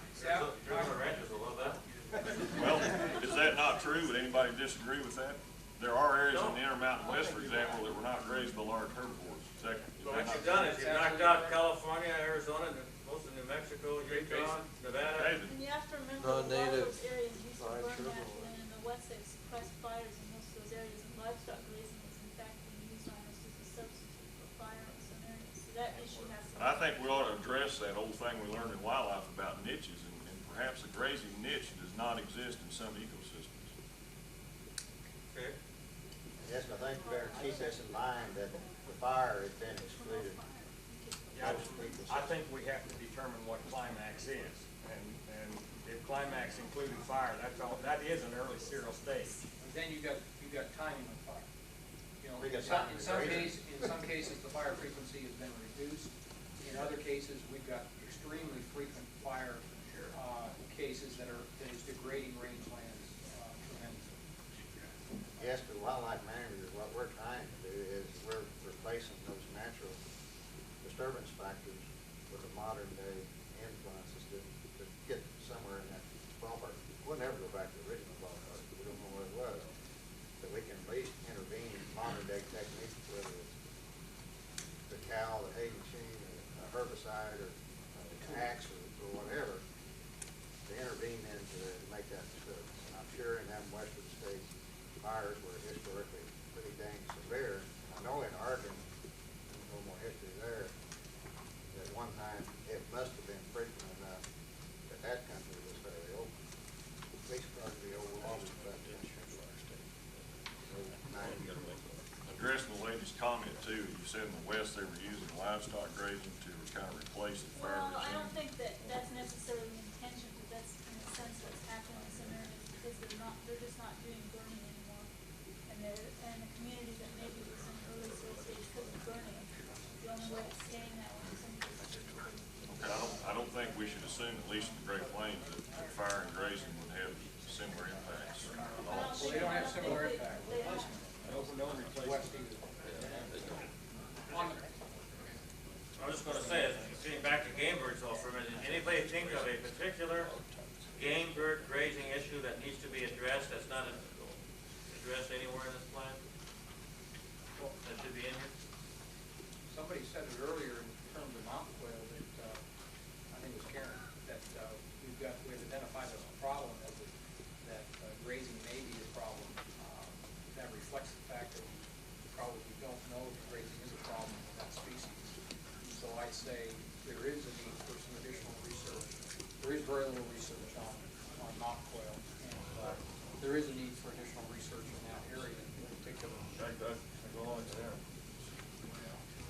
Well, is that not true? Would anybody disagree with that? There are areas in the Intermountain West, for example, that were not grazed by large herbivores. So what you've done is you've knocked out California, Arizona, and most of New Mexico, Utah, Nevada. And you have to remember, a lot of those areas used to burn naturally, and in the west they've suppressed fires in most of those areas, and livestock grazing is in fact being used almost as a substitute for fire in some areas. So that issue has to be. I think we ought to address that old thing we learned in wildlife about niches, and perhaps a grazing niche does not exist in some ecosystems. Okay. Yes, but I think we better keep this in mind that the fire has been excluded. I think we have to determine what climax is, and if climax included fire, that is an early cereal stage. Then you got timing of fire. You know, We got in some cases, the fire frequency has been reduced. In other cases, we've got extremely frequent fire cases that is degrading rangelands tremendously. Yes, but wildlife managers, what we're trying to do is we're replacing those natural disturbance factors with a modern day influences to get somewhere in that ballpark. We'll never go back to the original ballpark. We don't know what it was. But we can at least intervene in modern day techniques, whether it's the cow, the hay machine, a herbicide, or an axe, or whatever, to intervene in to make that disturbance. And I'm sure in them western states, fires were historically pretty dang severe. I know in Oregon, there's no more history there, at one time it must have been frequent enough that that country was fairly open. At least part of the overall. addressing the lady's comment too, you said in the west they were using livestock grazing to kind of replace the fire Well, I regime. don't think that that's necessarily the intention, but that's in a sense what's happening in some areas, because they're just not doing burning anymore. And a community that maybe was in early soil stage because of burning, the only way it's staying that way is simply because Okay, I don't think we should assume, at least in the Great Plains, that fire and grazing would have similar impacts at all. Well, they don't have similar impact. they don't. I was just gonna say, getting back to game birds though for a minute, anybody think of a particular game bird grazing issue that needs to be addressed, that's not addressed anywhere in this plan? That should be in here? Somebody said it earlier in terms of mountain quail that, I think it was Karen, that we've identified as a problem, that grazing may be a problem. That reflects the fact that we probably don't know that grazing is a problem with that species. And so I'd say there is a need for some additional research. There is very little research on mountain quail, and there is a need for additional research in that area in particular. I go along with that.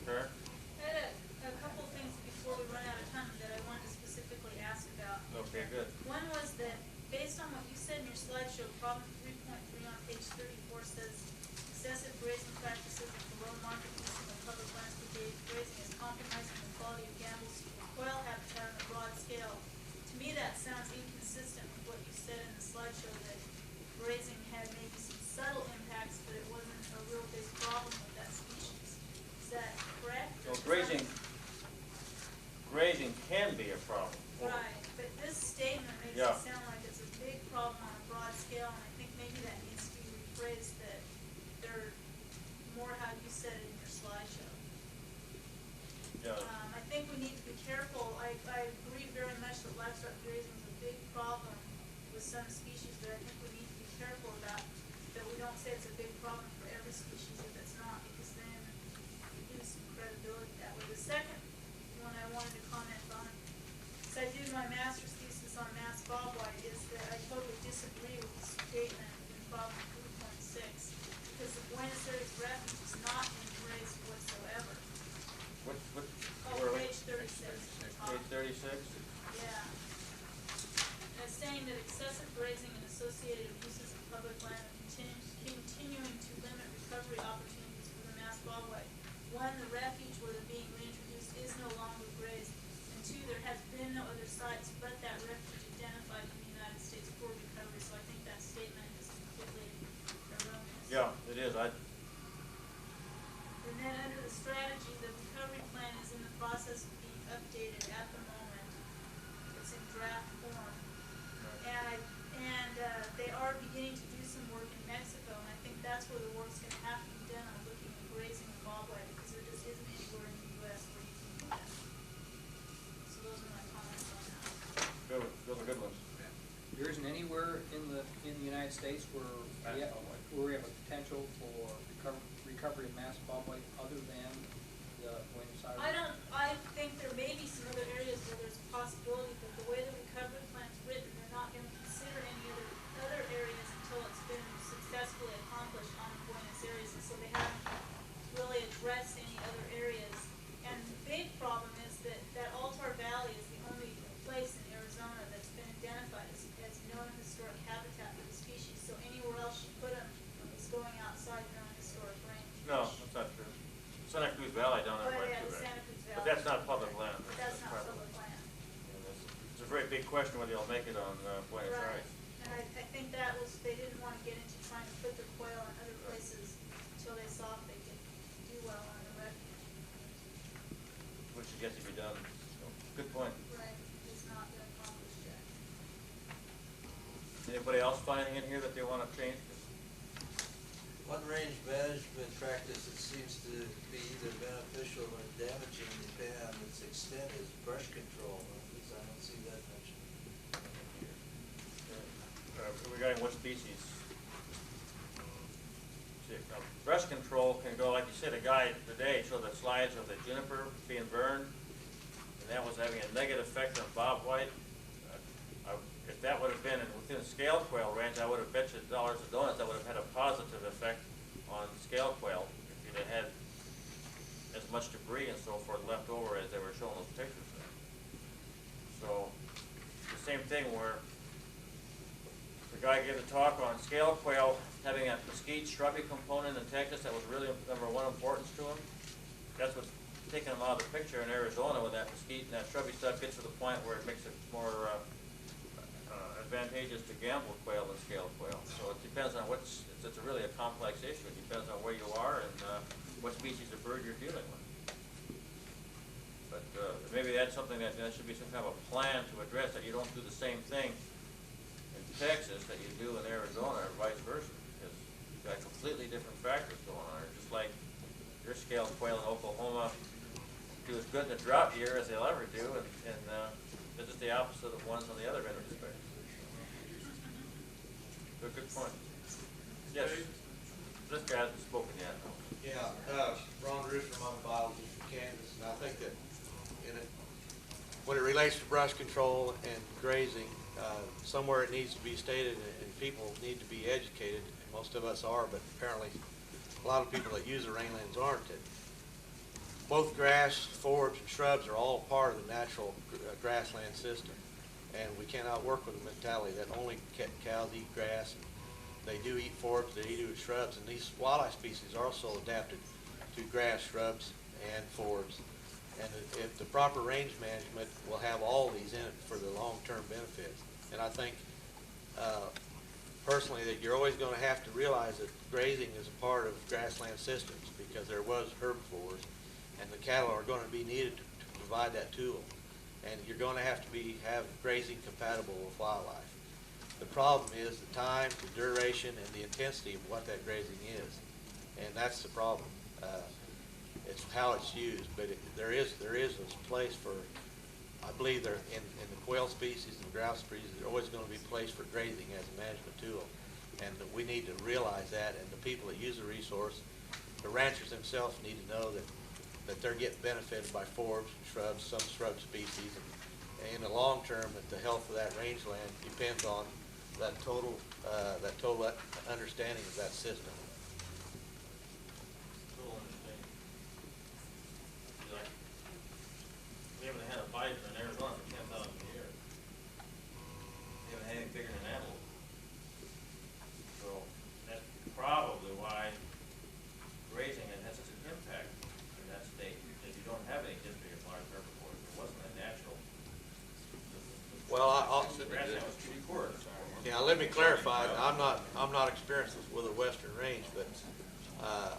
Sure. I had a couple of things before we run out of time that I wanted to specifically ask about. Okay, good. One was that, based on what you said in your slideshow, problem 3.3 on page 34 says, excessive grazing practices and below market using of public lands for grazing is compromising the quality of quail habitat on a broad scale. To me, that sounds inconsistent with what you said in the slideshow, that grazing had maybe some subtle impacts, but it wasn't a real big problem with that species. Is that correct? So grazing can be a problem. Right, but this statement makes Yeah. it sound like it's a big problem on a broad scale, and I think maybe that needs to be rephrased, that they're more how you said it in your slideshow. Yeah. I think we need to be careful. I agree very much that livestock grazing is a big problem with some species, but I think we need to be careful about that we don't say it's a big problem for every species if it's not, because then you lose some credibility that way. The second one I wanted to comment on, so I did my master's thesis on mass bobwhite, is that I totally disagree with the statement in problem 3.6, because the Buenos Aires refuge is not being grazed whatsoever. What, Oh, page 36. Page 36? Yeah. And it's saying that excessive grazing and associated abuses of public land are continuing to limit recovery opportunities for the mass bobwhite. One, the refuge where they're being reintroduced is no longer grazed. And two, there has been no other sites but that refuge identified in the United States for recovery. So I think that statement is completely erroneous. Yeah, it is. And then under the strategy, the recovery plan is in the process of being updated at the moment. It's in draft form. And they are beginning to do some work in Mexico, and I think that's where the work's going to have to be done on looking at grazing and bobwhite, because there just isn't anywhere in the U.S. where you can do that. So those are my comments on that. Good, those are good ones. There isn't anywhere in the United States where we have a potential for recovery of mass bobwhite other than the Buenos Aires. I think there may be some other areas where there's a possibility, but the way the recovery plan's written, they're not going to consider any other areas until it's been successfully accomplished on Buenos Aires, and so they haven't really addressed any other areas. And the big problem is that Altar Valley is the only place in Arizona that's been identified as known historic habitat for the species, so anywhere else you put them is going outside known historic range. No, that's not true. Santa Cruz Valley down there, right, too, Santa right? Cruz Valley. But that's not public land. But that's not private. public land. It's a very big question whether you'll make it on Buenos Right, Aires. and I think that was, they didn't want to get into trying to put the quail in other places until they saw if they could do well on the refuge. Which is yet to be done. So, good point. Right, it's not been accomplished yet. Anybody else finding in here that they want to change? One range management practice that seems to be either beneficial or damaging depending on its extent is brush control. At least I don't see that mentioned here. Regarding what species? See, brush control can go, like you said, a guy today showed the slides of the juniper being burned, and that was having a negative effect on bobwhite. If that would have been within scale quail range, I would have bet you dollars to donuts that would have had a positive effect on scale quail. If you that had as much debris and so forth left over as they were showing those pictures there. So, the same thing where the guy gave a talk on scale quail having a mesquite shrubby component in Texas that was really number one importance to him. That's what's taking them out of the picture in Arizona when that mesquite and that shrubby stuff gets to the point where it makes it more advantageous to gamble quail than scale quail. So it depends on it's really a complex issue. It depends on where you are and what species of bird you're dealing with. But maybe that's something that should be some kind of a plan to address, that you don't do the same thing in Texas that you do in Arizona or vice versa, because you've got completely different factors going on. Just like your scale quail in Oklahoma do as good in a drought year as they'll ever do, and this is the opposite of ones on the other end of the spectrum. Good point. Yes. This guy hasn't spoken yet. Yeah, Ron Rooster, I'm a biologist from Kansas, and I think that when it relates to brush control and grazing, somewhere it needs to be stated, and people need to be educated. Most of us are, but apparently a lot of people that use the rangelands aren't. Both grass, forbs, and shrubs are all part of the natural grassland system, and we cannot work with a mentality that only cows eat grass. They do eat forbs, they do eat shrubs, and these wildlife species are also adapted to grass, shrubs, and forbs. And if the proper range management will have all these in it for the long-term benefits. And I think personally that you're always going to have to realize that grazing is a part of grassland systems, because there was herbivores, and the cattle are going to be needed to provide that tool. And you're going to have grazing compatible with wildlife. The problem is the time, the duration, and the intensity of what that grazing is, and that's the problem. It's how it's used, but there is a place for, I believe there in the quail species and the grouse species, there's always going to be a place for grazing as a management tool, and we need to realize that. And the people that use the resource, the ranchers themselves, need to know that they're getting benefited by forbs and shrubs, some shrub species, and in the long term, that the health of that rangeland depends on that total understanding of that system. Total understanding. Like, we haven't had a bison in Arizona for 10,000 years. We haven't had anything bigger than an antelope. So that's probably why grazing has such an impact in that state, because you don't have any history of large herbivores. It wasn't a natural. Well, the grassland was pretty poor. yeah, let me clarify. I'm not experienced with the Western Range, but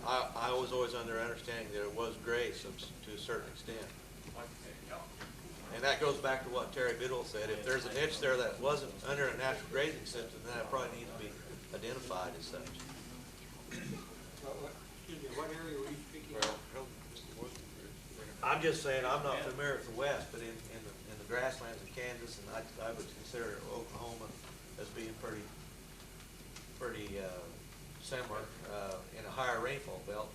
I was always under understanding that it was grazed to a certain extent. And that goes back to what Terry Biddle said. If there's a niche there that wasn't under a natural grazing system, then that probably needs to be identified as such. Excuse me, what area were you speaking of? I'm just saying I'm not familiar with the West, but in the grasslands of Kansas, and I would consider Oklahoma as being pretty similar in a higher rainfall belt.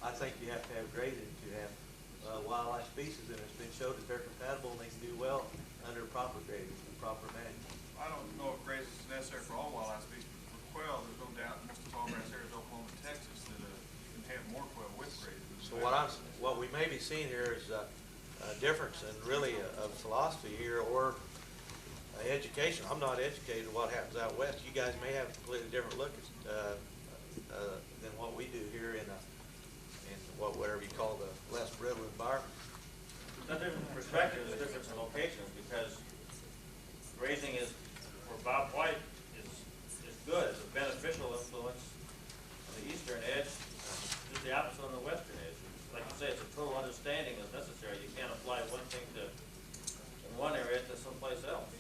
I think you have to have grazing to have wildlife species, and it's been shown that they're compatible and they can do well under proper grazing and proper management. I don't know if grazing is necessary for all wildlife species, but for quail, there's no doubt in most tallgrass areas, Oklahoma and Texas, that you can have more quail with grazing. So what we may be seeing here is a difference in really of philosophy here, or education. I'm not educated in what happens out west. You guys may have a completely different look than what we do here in whatever you call the less brittle environment. Not different perspectives, difference in locations, because grazing is, for Bob White, is good. It's a beneficial influence on the eastern edge. Just the opposite on the western edge. Like you say, it's a total understanding is necessary. You can't apply one thing in one area to someplace else.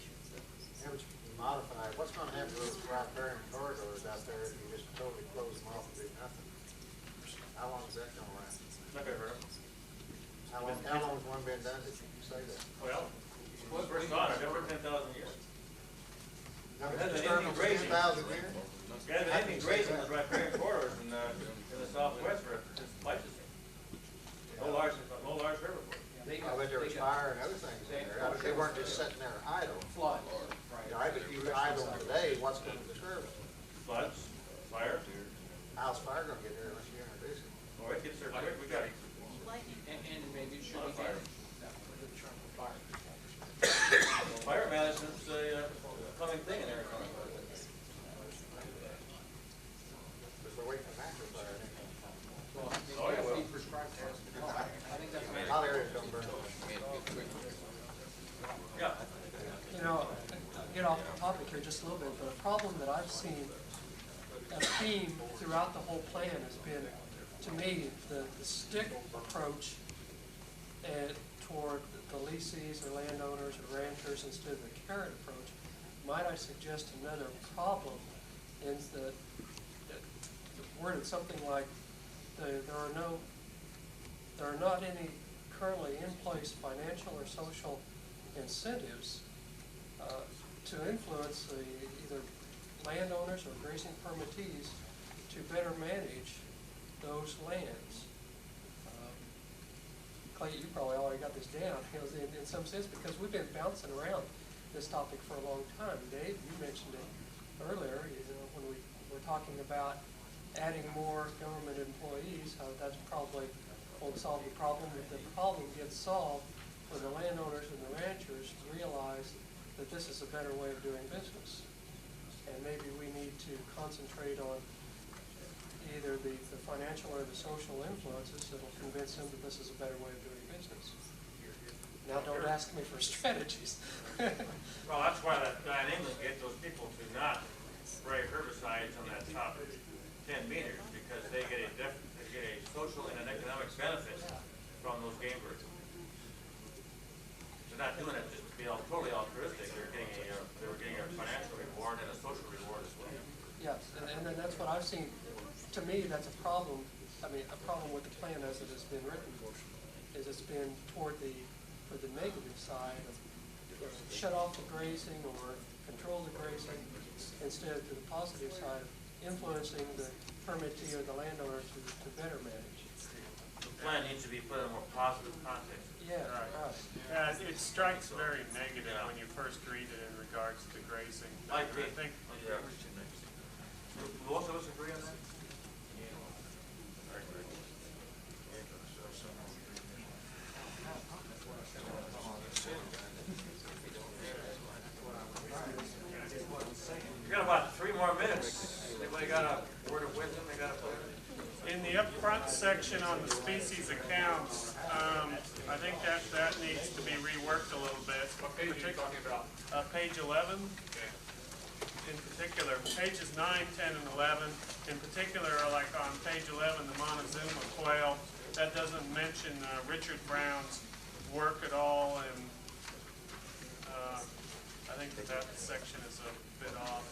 Modify. What's going to happen to those riparian corridors out there if you just totally close them off and do nothing? How long is that going to last? Not going to hurt. How long has one been done? Did you say that? Well, first on, I've over 10,000 years. Never There hasn't been disturbed any them for grazing. 10,000 years? There hasn't been any grazing in the riparian corridors in the southwest for since Pleistocene. No large herbivores. I bet there was fire and other things in there. They weren't just sitting there idle. Flood. You know, if you idle them today, what's going to disturb them? Floods, fire. How's fire going to get here unless you introduce it? here just a little bit, but a problem that I've seen, a theme throughout the whole plan has been, to me, the stick approach toward the leasees or landowners or ranchers instead of the carrot approach. Might I suggest another problem is that worded something like there are not any currently in place financial or social incentives to influence either landowners or grazing permittees to better manage those lands. Clay, you probably already got this down, in some sense, because we've been bouncing around this topic for a long time. Dave, you mentioned it earlier, when we were talking about adding more government employees, that's probably won't solve the problem. If the problem gets solved when the landowners and the ranchers realize that this is a better way of doing business. And maybe we need to concentrate on either the financial or the social influences that will convince them that this is a better way of doing business. Now don't ask me for strategies. Well, that's why that guy in England gets those people to not spray herbicides on that top 10 meters, because they get a social and an economic benefit from those game birds. They're not doing it just to be totally altruistic. They're getting a financial reward and a social reward as well. Yes, and then that's what I've seen. To me, that's a problem. I mean, a problem with the plan as it has been written is it's been for the negative side of shut off the grazing or control the grazing, instead of to the positive side of influencing the permittee or the landowner to better manage. The plan needs to be put in a more positive context. Yeah, right. Yeah, it strikes very negative when you first read it in regards to grazing. I agree. think. Yeah. Most of us agree on that? We got about 3 more minutes. Anybody got a word of wisdom they got to put in? In the upfront section on the species accounts, I think that needs to be reworked a little bit. What page are you talking about? Page 11. Okay. In particular, pages 9, 10, and 11. In particular, like on page 11, the Montezuma quail. That doesn't mention Richard Brown's work at all, and I think that section is a bit off.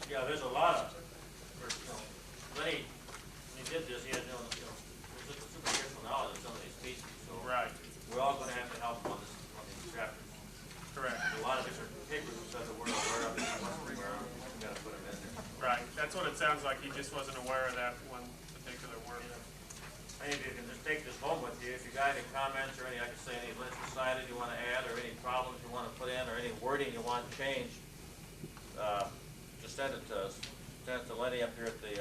Yeah, there's a lot of, Lenny, when he did this, he had just a superficial knowledge of some of these species. So right. We're all going to have to help him on these chapters. Correct. A lot of different papers that we're aware of, and we got to put them in there. Right. That's what it sounds like. He just wasn't aware of that one particular work. I think you can just take this home with you. If you got any comments or any, I can say any legislative you want to add, or any problems you want to put in, or any wording you want changed, just send it to us. Send it to Lenny up here at the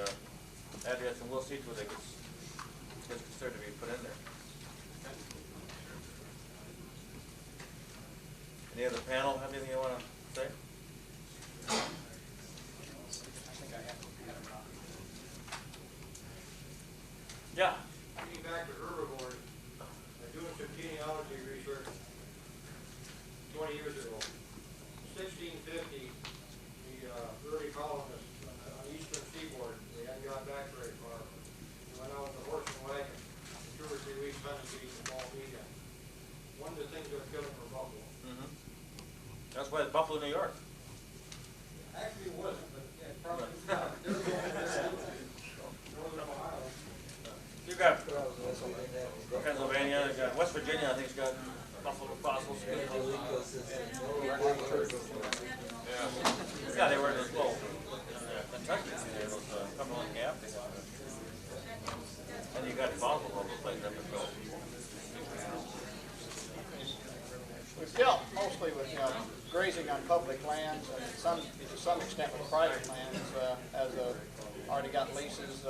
address, and we'll see to it gets considered to be put in there. Any other panel have anything you want to say? Yeah. Getting back to herbivores, doing some genealogy research 20 years ago. 1650, the early colonists on the eastern seaboard, they hadn't got back very far. They went out with a horse and wagon, 2 or 3 weeks hunting bees in Baldwina. One of the things that killed them were buffalo. Mm-hmm. That's why it's Buffalo, New York. Actually, it wasn't, but it probably was not. Northern Ohio. You got Pennsylvania, you got West Virginia, I think it's got buffalo fossils. Yeah, they were in this little Kentucky, those Cumberland Gap. And you got fossil all those places up in Philly. We've dealt mostly with grazing on public lands and to some extent with private lands, as already got leases.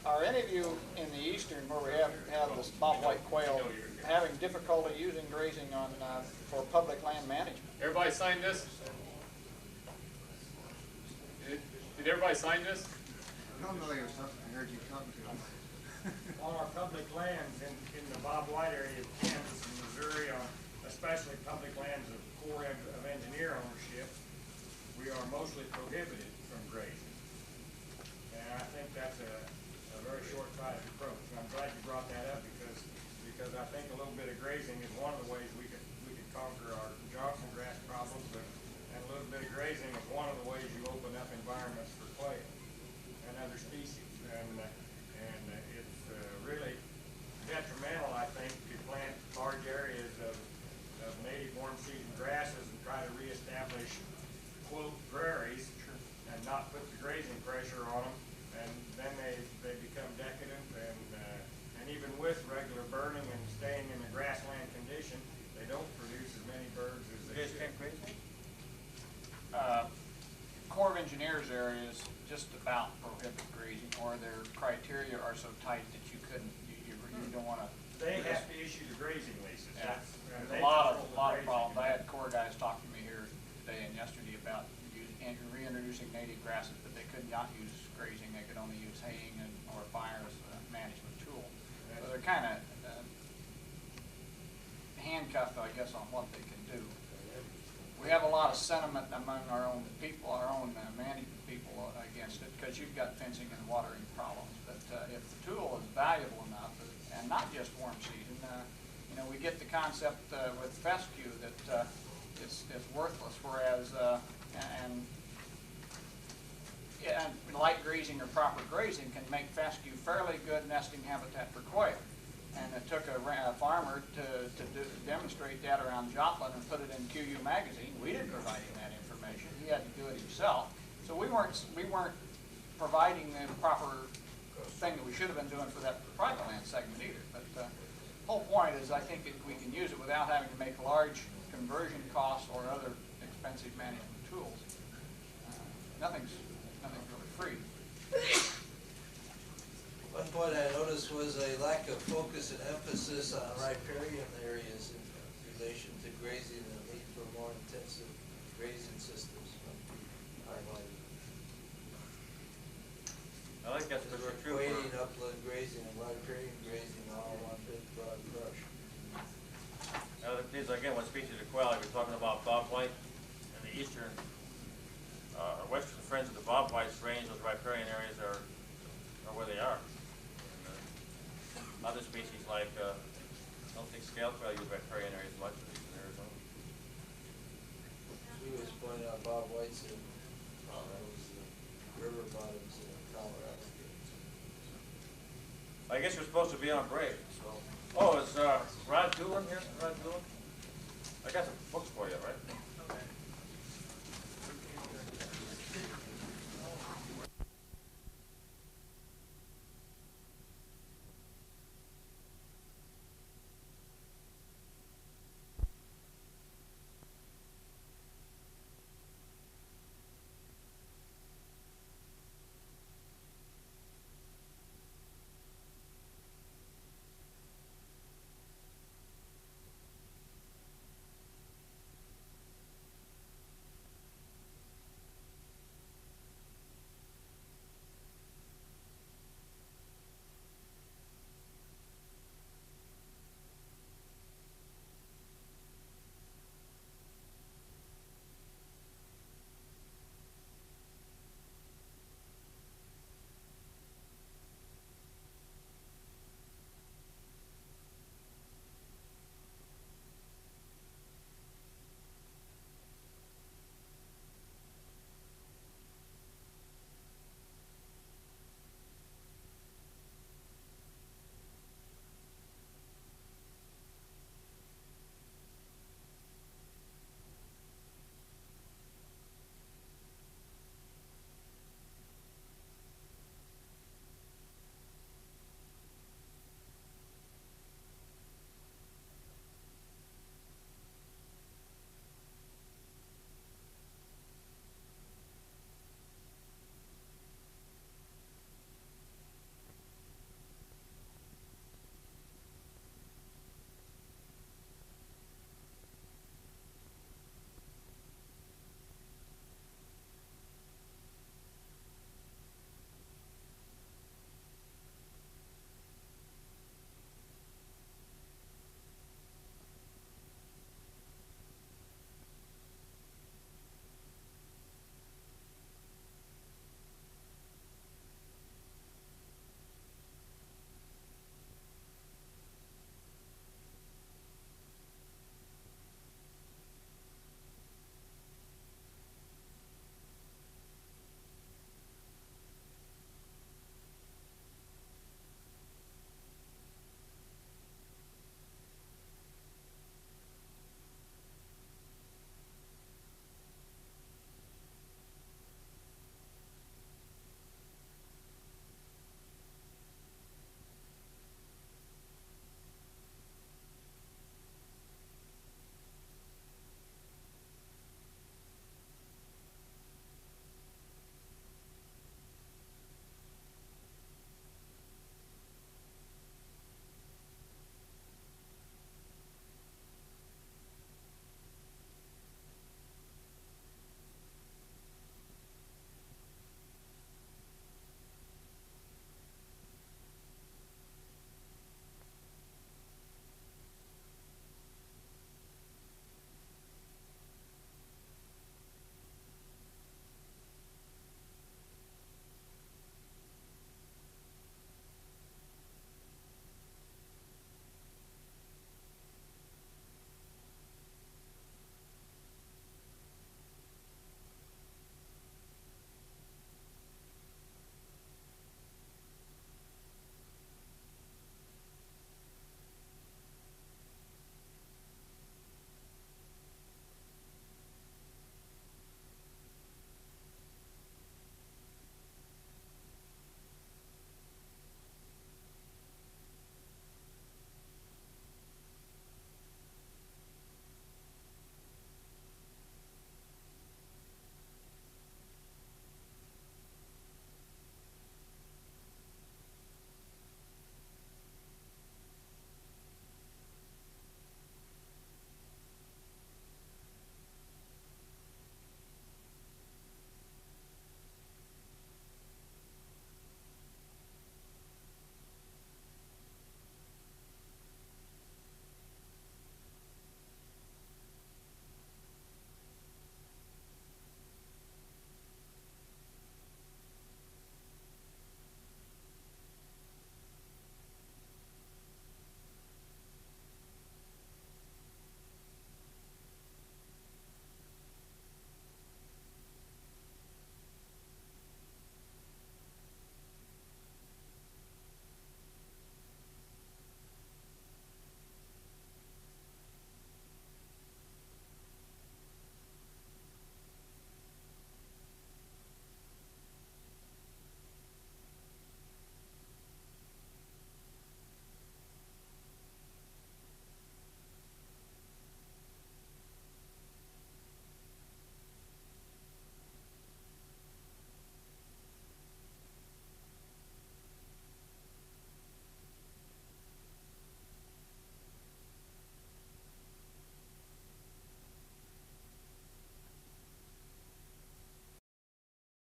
Are any of you in the eastern, where we have this bobwhite quail, having difficulty using grazing on for public land management? Everybody sign this? Did everybody sign this? I don't know, I heard you talking to him. on our public lands in the Bob White area of Kansas and Missouri, especially public lands of Corps of Engineer ownership, we are mostly prohibited from grazing. And I think that's a very short-sighted approach. And I'm glad you brought that up because I think a little bit of grazing is one of the ways we could conquer our Johnson grass problems, and a little bit of grazing is one of the ways you open up environments for quail and other species. And it's really detrimental, I think, to plant large areas of native warm season grasses and try to reestablish, quote, prairies and not put the grazing pressure on them, and then they become decadent, and even with regular burning and staying in a grassland condition, they don't produce as many birds as they should. Corps of Engineers areas just about prohibit grazing, or their criteria are so tight that you couldn't, you don't want to. They have to issue the grazing leases. Yeah. There's a lot of problems. I had Corps guys talk to me here today and yesterday about reintroducing native grasses, but they could not use grazing. They could only use haying or fire as a management tool. So they're kind of handcuffed, I guess, on what they can do. We have a lot of sentiment among our own people, management people against it, because you've got fencing and watering problems. But if the tool is valuable enough, and not just warm season, we get the concept with fescue that it's worthless, whereas and light grazing or proper grazing can make fescue fairly good nesting habitat for quail. And it took a farmer to demonstrate that around Joplin and put it in QU magazine. We didn't provide him that information. He had to do it himself. So we weren't providing the proper thing that we should have been doing for that private land segment either. But the whole point is, I think we can use it without having to make large conversion costs or other expensive management tools. Nothing's really free. One point I noticed was a lack of focus and emphasis on riparian areas in relation to grazing and the need for more intensive grazing systems might be highlighted. I think that's Because we're equating upland grazing and riparian grazing all in one big broad brush. These again, when speaking to quail, we're talking about Bob White and the eastern, western friends of the Bob White's range. Those riparian areas are where they are. Other species like, I don't think scale quail use riparian areas much, at least in Arizona. He was pointing out Bob White's in those river bottoms in Colorado. I guess you're supposed to be on break, so. Oh, is Rod Doolin here? Rod Doolin? I got some books for you, right?